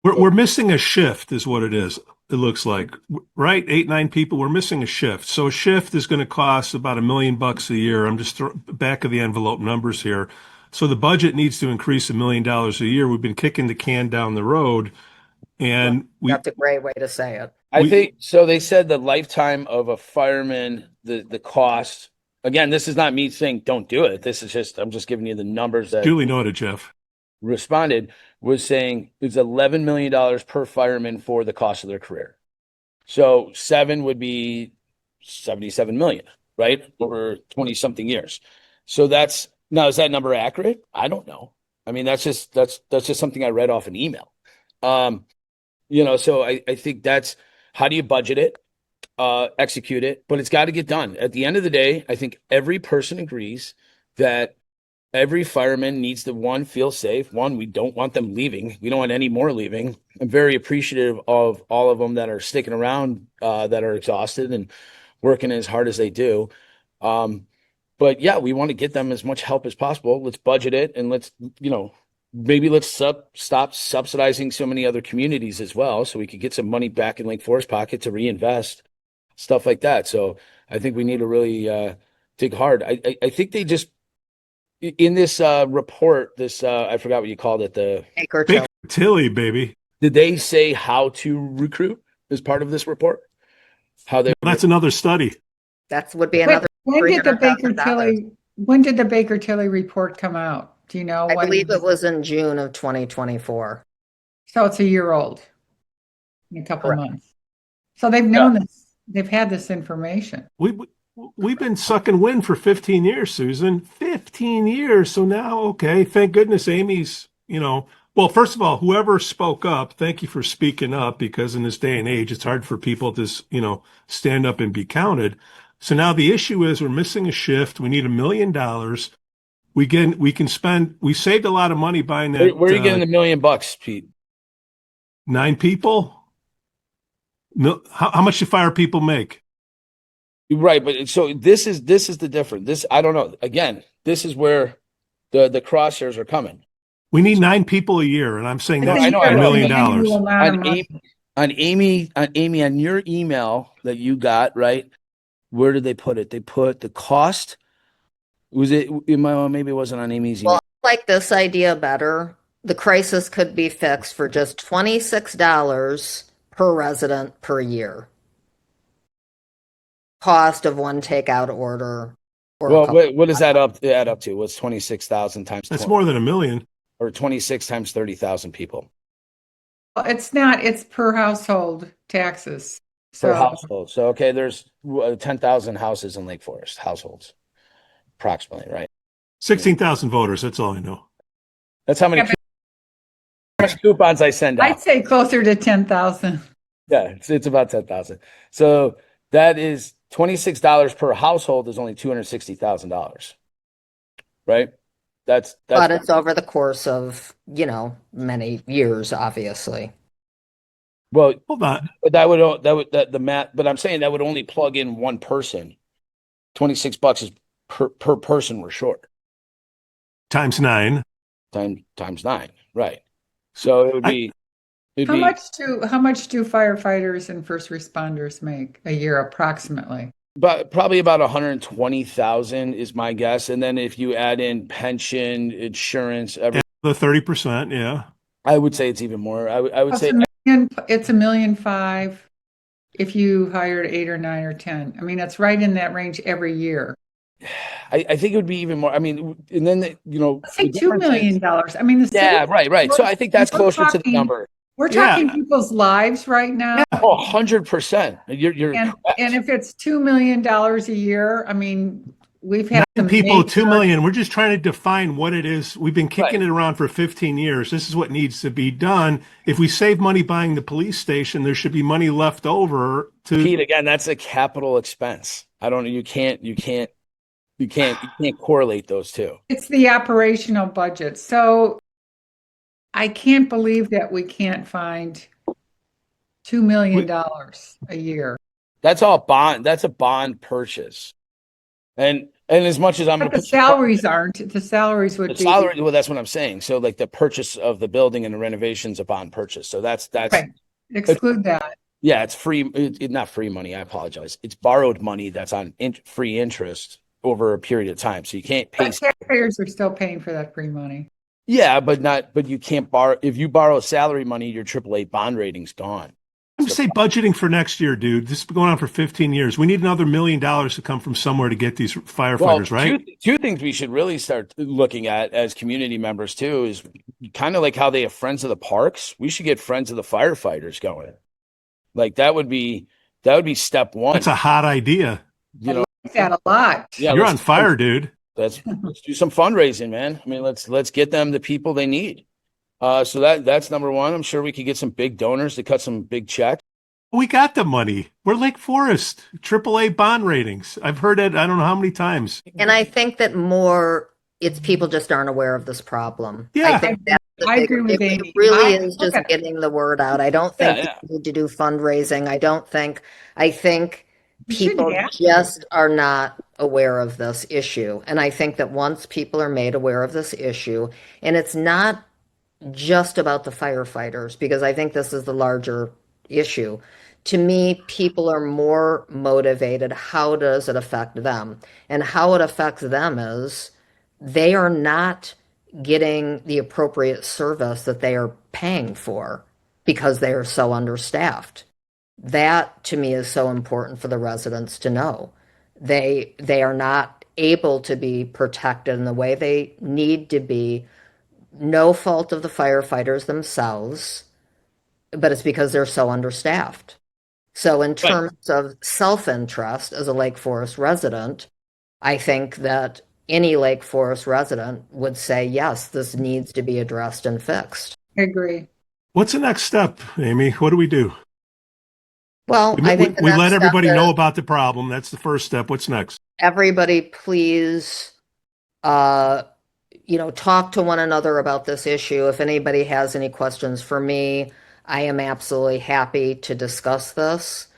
We're missing a shift is what it is. It looks like, right? 8, 9 people. We're missing a shift. So a shift is going to cost about $1 million a year. I'm just back of the envelope numbers here. So the budget needs to increase $1 million a year. We've been kicking the can down the road, and That's a great way to say it. I think so. They said the lifetime of a fireman, the cost. Again, this is not me saying don't do it. This is just I'm just giving you the numbers that duly noted, Jeff. Responded was saying it's $11 million per fireman for the cost of their career. So 7 would be 77 million, right? Over 20 something years. So is that number accurate? I don't know. I mean, that's just something I read off an email. So I think that's how do you budget it, execute it, but it's got to get done. At the end of the day, I think every person agrees that every fireman needs to feel safe. We don't want them leaving. We don't want any more leaving. I'm very appreciative of all of them that are sticking around, that are exhausted and working as hard as they do. But yeah, we want to get them as much help as possible. Let's budget it and maybe let's stop subsidizing so many other communities as well, so we could get some money back in Lake Forest pocket to reinvest, stuff like that. So I think we need to really dig hard. I think they just in this report, I forgot what you called it. The Baker Tilly, baby. Did they say how to recruit as part of this report? That's another study. That would be another. When did the Baker Tilly report come out? Do you know? I believe it was in June of 2024. So it's a year old in a couple of months. So they've known this. They've had this information. We've been sucking wind for 15 years, Susan. 15 years. So now, okay, thank goodness Amy's, well, first of all, whoever spoke up, thank you for speaking up, because in this day and age, it's hard for people to, stand up and be counted. So now the issue is we're missing a shift. We need $1 million. We saved a lot of money buying that. Where are you getting the $1 million, Pete? 9 people? How much do fire people make? Right, but so this is the difference. I don't know. Again, this is where the crosshairs are coming. We need 9 people a year, and I'm saying I that's think know, $1 I know. million. an annual amount of On money. Amy, on your email that you got, right? Where did they put it? They put the cost. Was it? Maybe it wasn't on Amy's email. Well, I like this idea better. The crisis could be fixed for just $26 per resident per year. Cost of one takeout order or a Well, couple. what does that add up to? What's 26,000 times That's 20, more than $1 million. or 26 times 30,000 people Well, it's not, it's per household taxes. per So household? So, okay, there's 10,000 houses in Lake Forest, households, approximately, right? 16,000 voters. That's all I know. That's how many, Yeah, how much coupons I send out. I'd say closer to 10,000. Yeah, it's about 10,000. So that is $26 per household is only $260,000, right? But it's over the course of, many years, obviously. well, Hold on. but the math, but I'm saying that would only plug in one person. $26 is per person we're short. Times 9. Times 9, right? So it would be How much do firefighters and first responders make a year approximately? but probably about 120,000 is my guess. And then if you add in pension, insurance, The 30%, yeah. I would say it's even more. I would It's say it's $1.5 million if you hired 8 or 9 or 10. I mean, it's right in that range every year. I think it would be even more. I mean, and then Let's say the $2 million. I mean, the city, yeah, right. So I think that's we're closer to the talking- number. we're Yeah. talking people's lives right now. Oh, 100%. You're And correct. if it's $2 million a year, I mean, we've had 9 some people, major- 2 million. We're just trying to define what it is. We've been kicking Right. it around for 15 years. This is what needs to be done. If we save money buying the police station, there should be money left over to. Pete, again, that's a capital expense. I don't know. You can't correlate those two. It's the operational budget. So I can't believe that we can't find $2 million a year. That's all bond. That's a bond purchase. And as much as I'm But going to the put salaries aren't. The salaries would the be salary, well, that's what I'm saying. So like the purchase of the building and the renovation's a bond purchase. So that's okay. Exclude that. yeah, it's free. Not free money. I apologize. It's borrowed money that's on free interest over a period of time. So you can't pay. But taxpayers are still paying for that free money. Yeah, but you can't borrow. If you borrow salary money, your AAA bond rating's gone. I'm say budgeting for next year, dude. This has been going on for 15 years. We need another $1 million to come from somewhere to get these firefighters, right? Two things we should really start looking at as community members too is kind of like how they have Friends of the Parks. We should get Friends of the Firefighters going. Like that would be step one. That's a hot idea. I like that a lot. Yeah, You're on fire, dude. Let's do some fundraising, man. I mean, let's get them the people they need. So that's number one. I'm sure we could get some big donors to cut some big checks. We got the money. We're Lake Forest, AAA bond ratings. I've heard it, I don't know how many times. And I think that it's people just aren't aware of this problem. Yeah. I think that's the I big- agree with it Amy. really is Okay. just getting the word out. I don't think Yeah. we need to do fundraising. I think You shouldn't people have to. just are not aware of this issue. And I think that once people are made aware of this issue, and it's not just about the firefighters, because I think this is the larger issue. To me, people are more motivated. How does it affect them? And how it affects them is they are not getting the appropriate service that they are paying for because they are so understaffed. That to me is so important for the residents to know. They are not able to be protected in the way they need to be. No fault of the firefighters themselves, but it's because they're so understaffed. So in terms of self-interest as a Lake Forest resident, I think that any Lake Forest resident would say, yes, this needs to be addressed and fixed. I agree. What's the next step, Amy? What do we do? Well, I think we the let next everybody step know is about the problem. That's the first step. What's next? everybody please talk to one another about this issue. If anybody has any questions for me, I am absolutely happy to discuss this.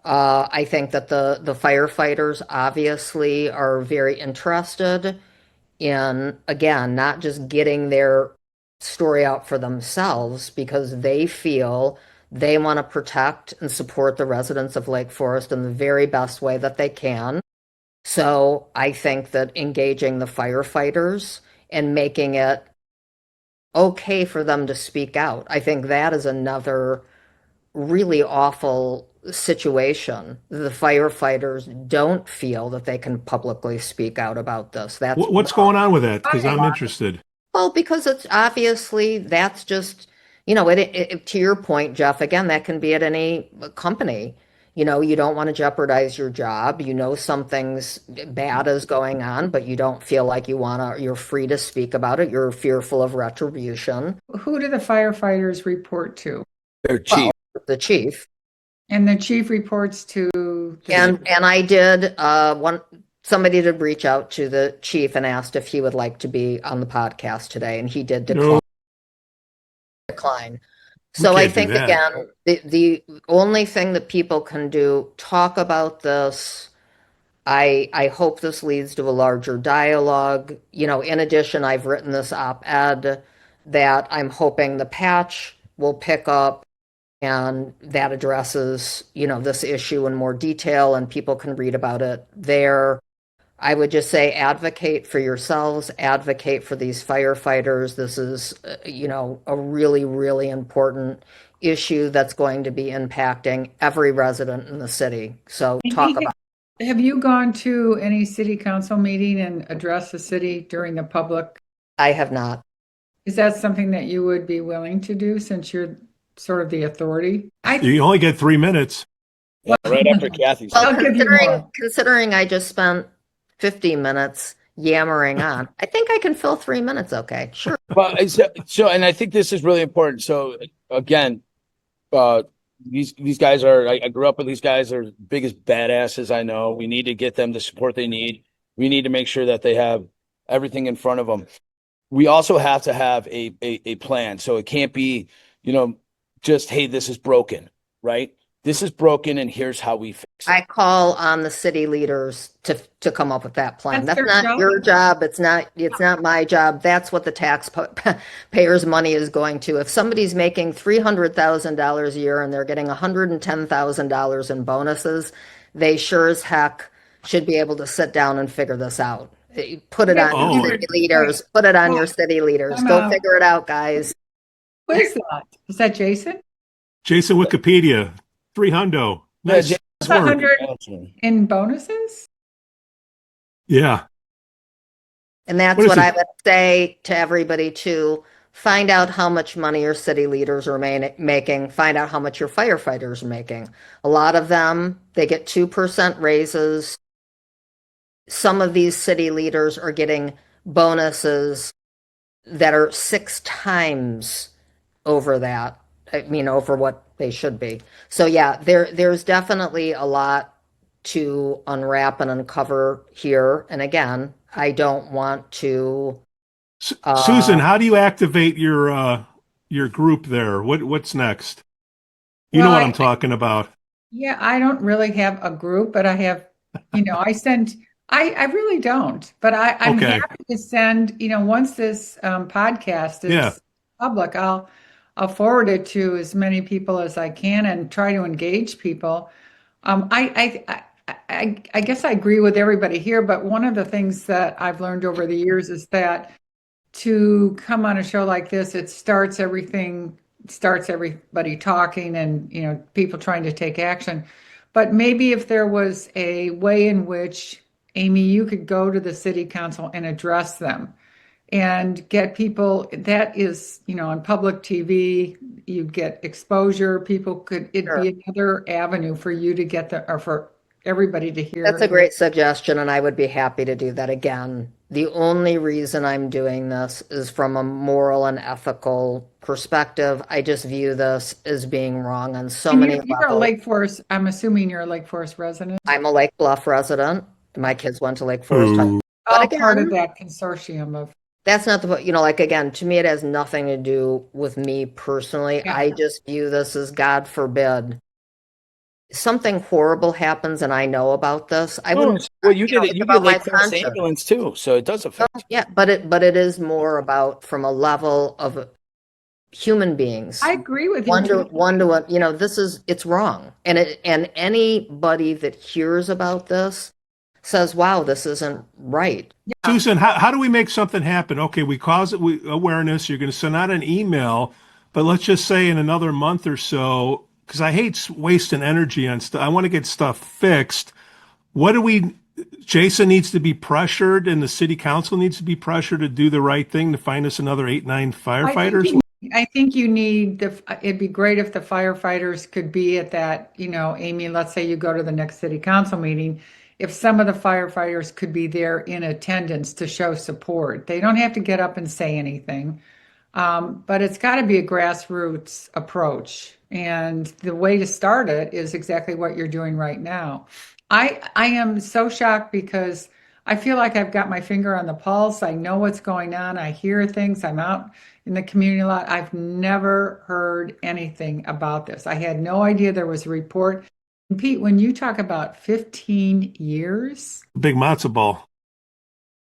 I think that the firefighters obviously are very interested in, again, not just getting their story out for themselves because they feel they want to protect and support the residents of Lake Forest in the very best way that they can. So I think that engaging the firefighters and making it okay for them to speak out, I think that is another really awful situation. The firefighters don't feel that they can publicly speak out about this. That's What's going on with that? Because I'm interested. well, because it's obviously that's just, to your point, Jeff, again, that can be at any company. You don't want to jeopardize your job. Something's bad is going on, but you don't feel like you're free to speak about it. You're fearful of retribution. Who do the firefighters report to? Their chief. Well, the chief. And the chief reports to And I did somebody did reach out to the chief and asked if he would like to be on the podcast today, and he did decline. No. So I can't do think that. again, the only thing that people can do, talk about this. I hope this leads to a larger dialogue. In addition, I've written this op-ed that I'm hoping the patch will pick up, and that addresses, this issue in more detail, and people can read about it there. I would just say advocate for yourselves, advocate for these firefighters. This is, a really, really important issue that's going to be impacting every resident in the city. So talk about it. Have you gone to any city council meeting and addressed the city during the public? I have not. Is that something that you would be willing to do since you're sort of the authority? You only get 3 minutes. Yeah, right after Kathy's. Well, I'll give you more. considering I just spent 50 minutes yammering on, I think I can fill 3 minutes. Okay, sure. Well, so, and I think this is really important. So again, these guys are, I grew up with these guys. They're the biggest badasses I know. We need to get them the support they need. We need to make sure that they have everything in front of them. We also have to have a plan. So it can't be, just, hey, this is broken, right? This is broken, and here's how we fix it. I call on the city leaders to come up with that plan. That's That's their not job. your job. It's not my job. That's what the taxpayers' money is going to. If somebody's making $300,000 a year and they're getting $110,000 in bonuses, they sure as heck should be able to sit down and figure this out. Put it on your city leaders. Put it on your city leaders. Go figure it out, guys. What is that? Is that Jason? Jason Wikipedia, 300. Nice. Yeah, 100 in bonuses? Yeah. And that's what I would say to everybody too. Find out how much money your city leaders are making. Find out how much your firefighters are making. A lot of them, they get 2% raises. Some of these city leaders are getting bonuses that are 6 times over that. Over what they should be. So yeah, there's definitely a lot to unwrap and uncover here. And again, I don't want to. Susan, how do you activate your group there? What's next? You know what I'm talking about. Yeah, I don't really have a group, but I have, I really don't, but I'm happy to send, once this podcast is public, I'll forward it to as many people as I can and try to engage people. I guess I agree with everybody here, but one of the things that I've learned over the years is that to come on a show like this, it starts everybody talking and, people trying to take action. But maybe if there was a way in which, Amy, you could go to the city council and address them and get people, that is, on public TV, you get exposure. It'd be another avenue for you to get or for everybody to hear. That's a great suggestion, and I would be happy to do that again. The only reason I'm doing this is from a moral and ethical perspective. I just view this as being wrong on so many levels. You're a Lake Forest, I'm assuming you're a Lake Forest resident? I'm a Lake Bluff resident. My kids went to Lake Forest. All part of that consortium of. That's not the, again, to me, it has nothing to do with me personally. Yeah. I just view this as, God forbid, something horrible happens and I know about this, I No, wouldn't, well, you you know, did it. it's You did about my Lake Forest conscience. ambulance too, so it does affect you. Yeah, but it is more about from a level of human beings. I agree with you. One to you know, it's wrong. And anybody that hears about this says, wow, this isn't right. Susan, how do we make something happen? Okay, we cause it awareness. You're going to send out an email, but let's just say in another month or so, because I hate wasting energy on stuff. I want to get stuff fixed. What do we? Jason needs to be pressured, and the city council needs to be pressured to do the right thing to find us another 8-9 firefighters. I think you need it'd be great if the firefighters could be at that, you know, Amy, let's say you go to the next city council meeting. If some of the firefighters could be there in attendance to show support, they don't have to get up and say anything. But it's got to be a grassroots approach. And the way to start it is exactly what you're doing right now. I am so shocked because I feel like I've got my finger on the pulse. I know what's going on. I hear things. I'm out in the community a lot. I've never heard anything about this. I had no idea there was a report. And Pete, when you talk about 15 years, Big matzo ball.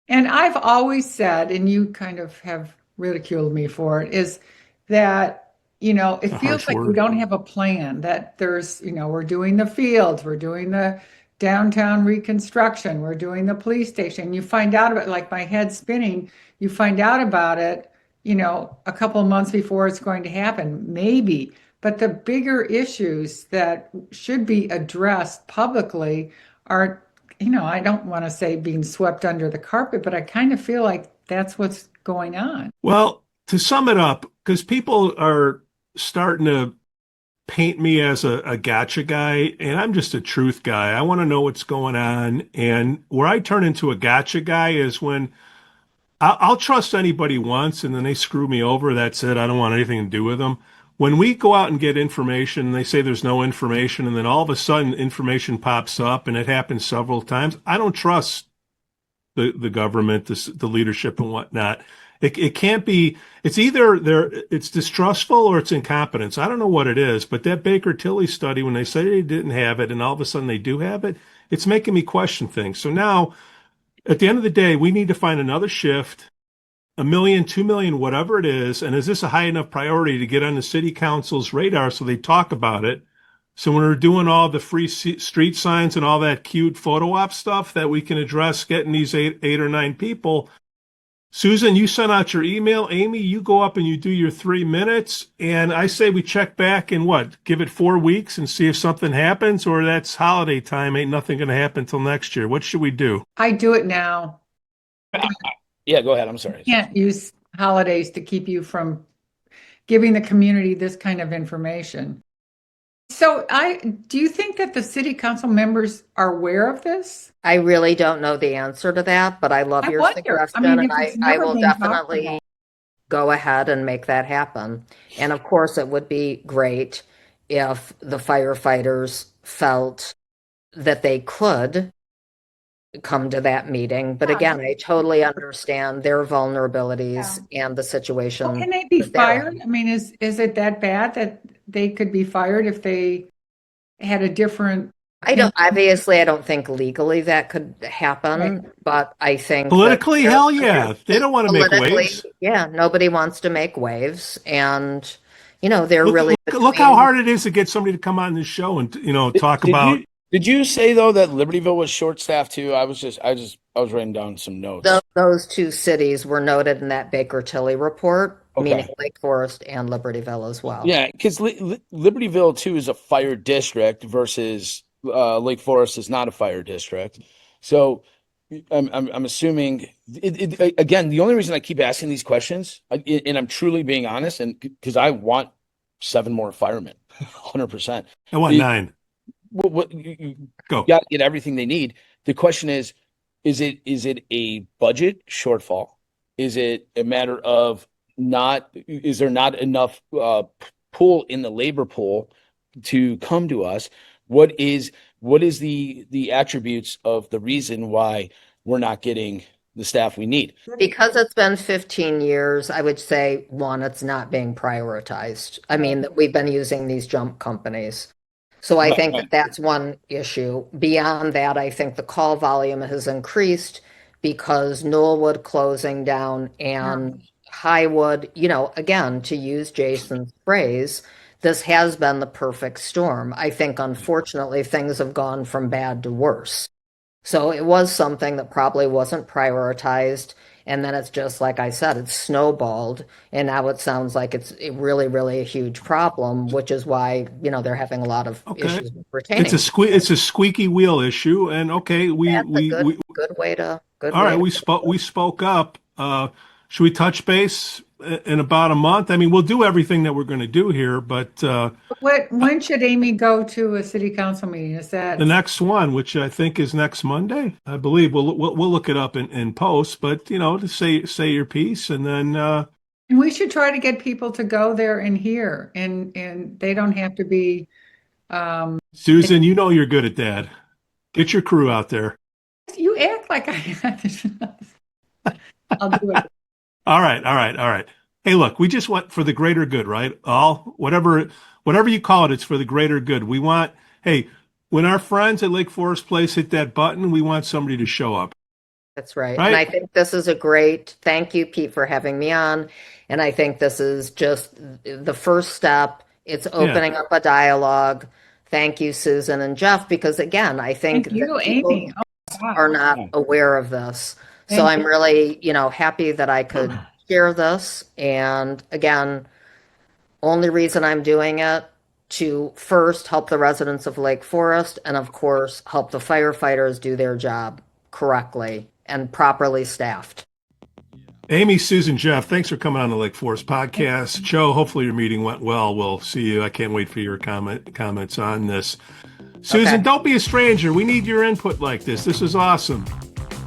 and I've always said, and you kind of have ridiculed me for it, is that, you know, it A feels harsh like we word. don't have a plan, that there's, you know, we're doing the fields, we're doing the downtown reconstruction, we're doing the police station. You find out about, like my head spinning, you find out about it, you know, a couple of months before it's going to happen, maybe. But the bigger issues that should be addressed publicly are, you know, I don't want to say being swept under the carpet, but I kind of feel like that's what's going on. Well, to sum it up, because people are starting to paint me as a gotcha guy, and I'm just a truth guy. I want to know what's going on. And where I turn into a gotcha guy is when I'll trust anybody once and then they screw me over. That's it. I don't want anything to do with them. When we go out and get information and they say there's no information, and then all of a sudden information pops up, and it happens several times, I don't trust the government, the leadership and whatnot. It can't be, it's either it's distrustful or it's incompetence. I don't know what it is, but that Baker Tilly study, when they say they didn't have it and all of a sudden they do have it, it's making me question things. So now at the end of the day, we need to find another shift, 1 million, 2 million, whatever it is. And is this a high enough priority to get on the city council's radar so they talk about it? So when we're doing all the free street signs and all that cute photo op stuff, that we can address getting these eight or nine people. Susan, you sent out your email. Amy, you go up and you do your 3 minutes. And I say we check back in give it 4 weeks and see if something happens, or that's holiday time. Ain't nothing going to happen until next year. What should we do? I do it now. Yeah, go ahead. I'm sorry. You can't use holidays to keep you from giving the community this kind of information. So do you think that the city council members are aware of this? I really don't know the answer to that, but I love I your wonder. suggestion, I mean, and if it's I never will been talked definitely about. go ahead and make that happen. And of course, it would be great if the firefighters felt that they could come to that meeting. But again, I totally understand their vulnerabilities and the situation. Well, can they be that they're fired? in. I mean, is it that bad that they could be fired if they had a different? I don't think legally that could happen, Right. but I think Politically, that hell yeah. They don't want to make politically, waves. yeah, nobody wants to make waves, and you know they're Look, really look how hard it is to get somebody to come on this show and talk about. Did you say though that Libertyville was short staffed too? I was writing down some notes. those two cities were noted in that Baker Tilly report, Okay. meaning Lake Forest and Libertyville as well. Yeah, because Libertyville too is a fire district versus Lake Forest is not a fire district. So I'm assuming again, the only reason I keep asking these questions, and I'm truly being honest, and because I want 7 more firemen, 100%. I want 9. What you Go. got to get everything they need. The question is it a budget shortfall? Is it a matter of is there not enough pool in the labor pool to come to us? What is the attributes of the reason why we're not getting the staff we need? Because it's been 15 years, I would say, one, it's not being prioritized. I mean, we've been using these jump companies. So I Right, think right. that that's one issue. Beyond that, I think the call volume has increased because Knollwood closing down Yeah. and Highwood, again, to use Jason's phrase, this has been the perfect storm. I think, unfortunately, things have gone from bad to worse. So it was something that probably wasn't prioritized. And then it's just like I said, it's snowballed. And now it sounds like it's really, really a huge problem, which is why, they're having a lot of Okay. issues with retaining. It's a squeaky wheel issue, and okay, That's a good all right, way to we spoke up. Should we touch base in about a month? I mean, we'll do everything that we're going to do here, but When should Amy go to a city council meeting? Is the that, next one, which I think is next Monday, I believe, we'll look it up in post. But to say your piece, and then and we should try to get people to go there and hear, and they don't have to be, Susan, you're good at that. Get your crew out there. you act like I, I'll do it. All right. Hey, look, we just want for the greater good, right? All whatever you call it, it's for the greater good. We want, hey, when our friends at Lake Forest Place hit that button, we want somebody to show up, That's right. And I right? think this is a great, thank you, Pete, for having me on. And I think this is just the first step. It's Yeah. opening up a dialogue. Thank you, Susan and Jeff, because again, I think Thank you, that people Amy. Oh, my are God. not aware of this. So Thank I'm you. really, happy that I could share this. And again, only reason I'm doing it to first help the residents of Lake Forest and of course help the firefighters do their job correctly and properly staffed. Amy, Susan, Jeff, thanks for coming on the Lake Forest podcast. Joe, hopefully your meeting went well. We'll see you. I can't wait for your comments on this. Okay. Susan, don't be a stranger. We need your input like this. This is awesome.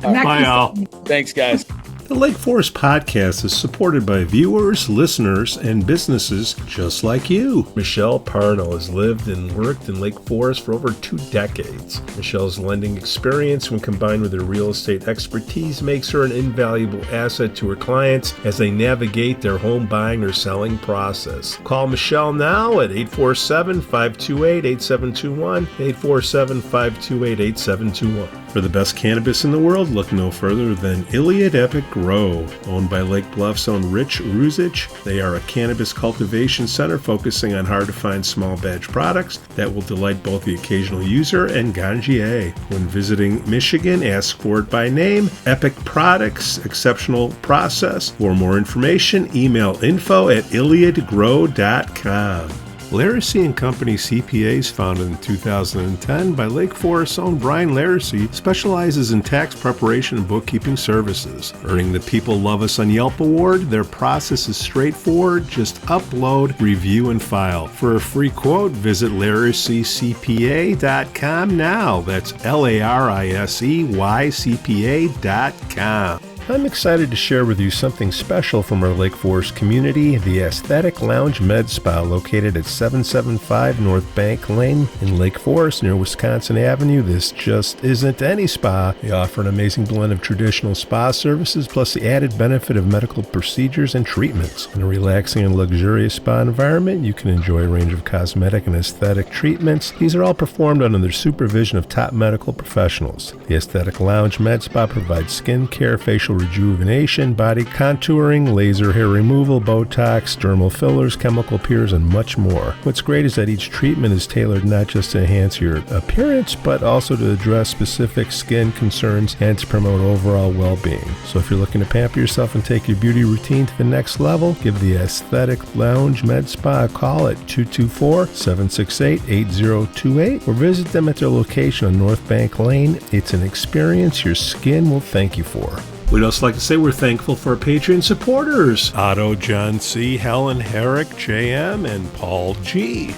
Next Bye, is- all. Thanks, guys. The Lake Forest Podcast is supported by viewers, listeners, and businesses just like you. Michelle Parno has lived and worked in Lake Forest for over 2 decades. Michelle's lending experience, when combined with her real estate expertise, makes her an invaluable asset to her clients as they navigate their home buying or selling process. Call Michelle now at 847-528-8721, 847-528-8721. For the best cannabis in the world, look no further than Iliad Epic Grow. Owned by Lake Bluff's own Rich Ruzich, they are a cannabis cultivation center focusing on hard-to-find small batch products that will delight both the occasional user and ganjier. When visiting Michigan, ask for it by name. Epic Products, exceptional process. For more information, email info@iliadgrow.com. Laracy and Company CPAs, founded in 2010 by Lake Forest's own Brian Laracy, specializes in tax preparation and bookkeeping services. Earning the People Love Us on Yelp award, their process is straightforward. Just upload, review, and file. For a free quote, visit laracycpa.com now. That's LARISEYCPA.com. I'm excited to share with you something special from our Lake Forest community, the Aesthetic Lounge Med Spa, located at 775 North Bank Lane in Lake Forest near Wisconsin Avenue. This just isn't any spa. They offer an amazing blend of traditional spa services plus the added benefit of medical procedures and treatments. In a relaxing and luxurious spa environment, you can enjoy a range of cosmetic and aesthetic treatments. These are all performed under the supervision of top medical professionals. The Aesthetic Lounge Med Spa provides skin care, facial rejuvenation, body contouring, laser hair removal, Botox, dermal fillers, chemical peels, and much more. What's great is that each treatment is tailored not just to enhance your appearance, but also to address specific skin concerns and to promote overall well-being. So if you're looking to pamper yourself and take your beauty routine to the next level, give the Aesthetic Lounge Med Spa a call at 224-768-8028 or visit them at their location on North Bank Lane. It's an experience your skin will thank you for. We'd also like to say we're thankful for our Patreon supporters, Otto, John C., Helen, Herrick, JM, and Paul G.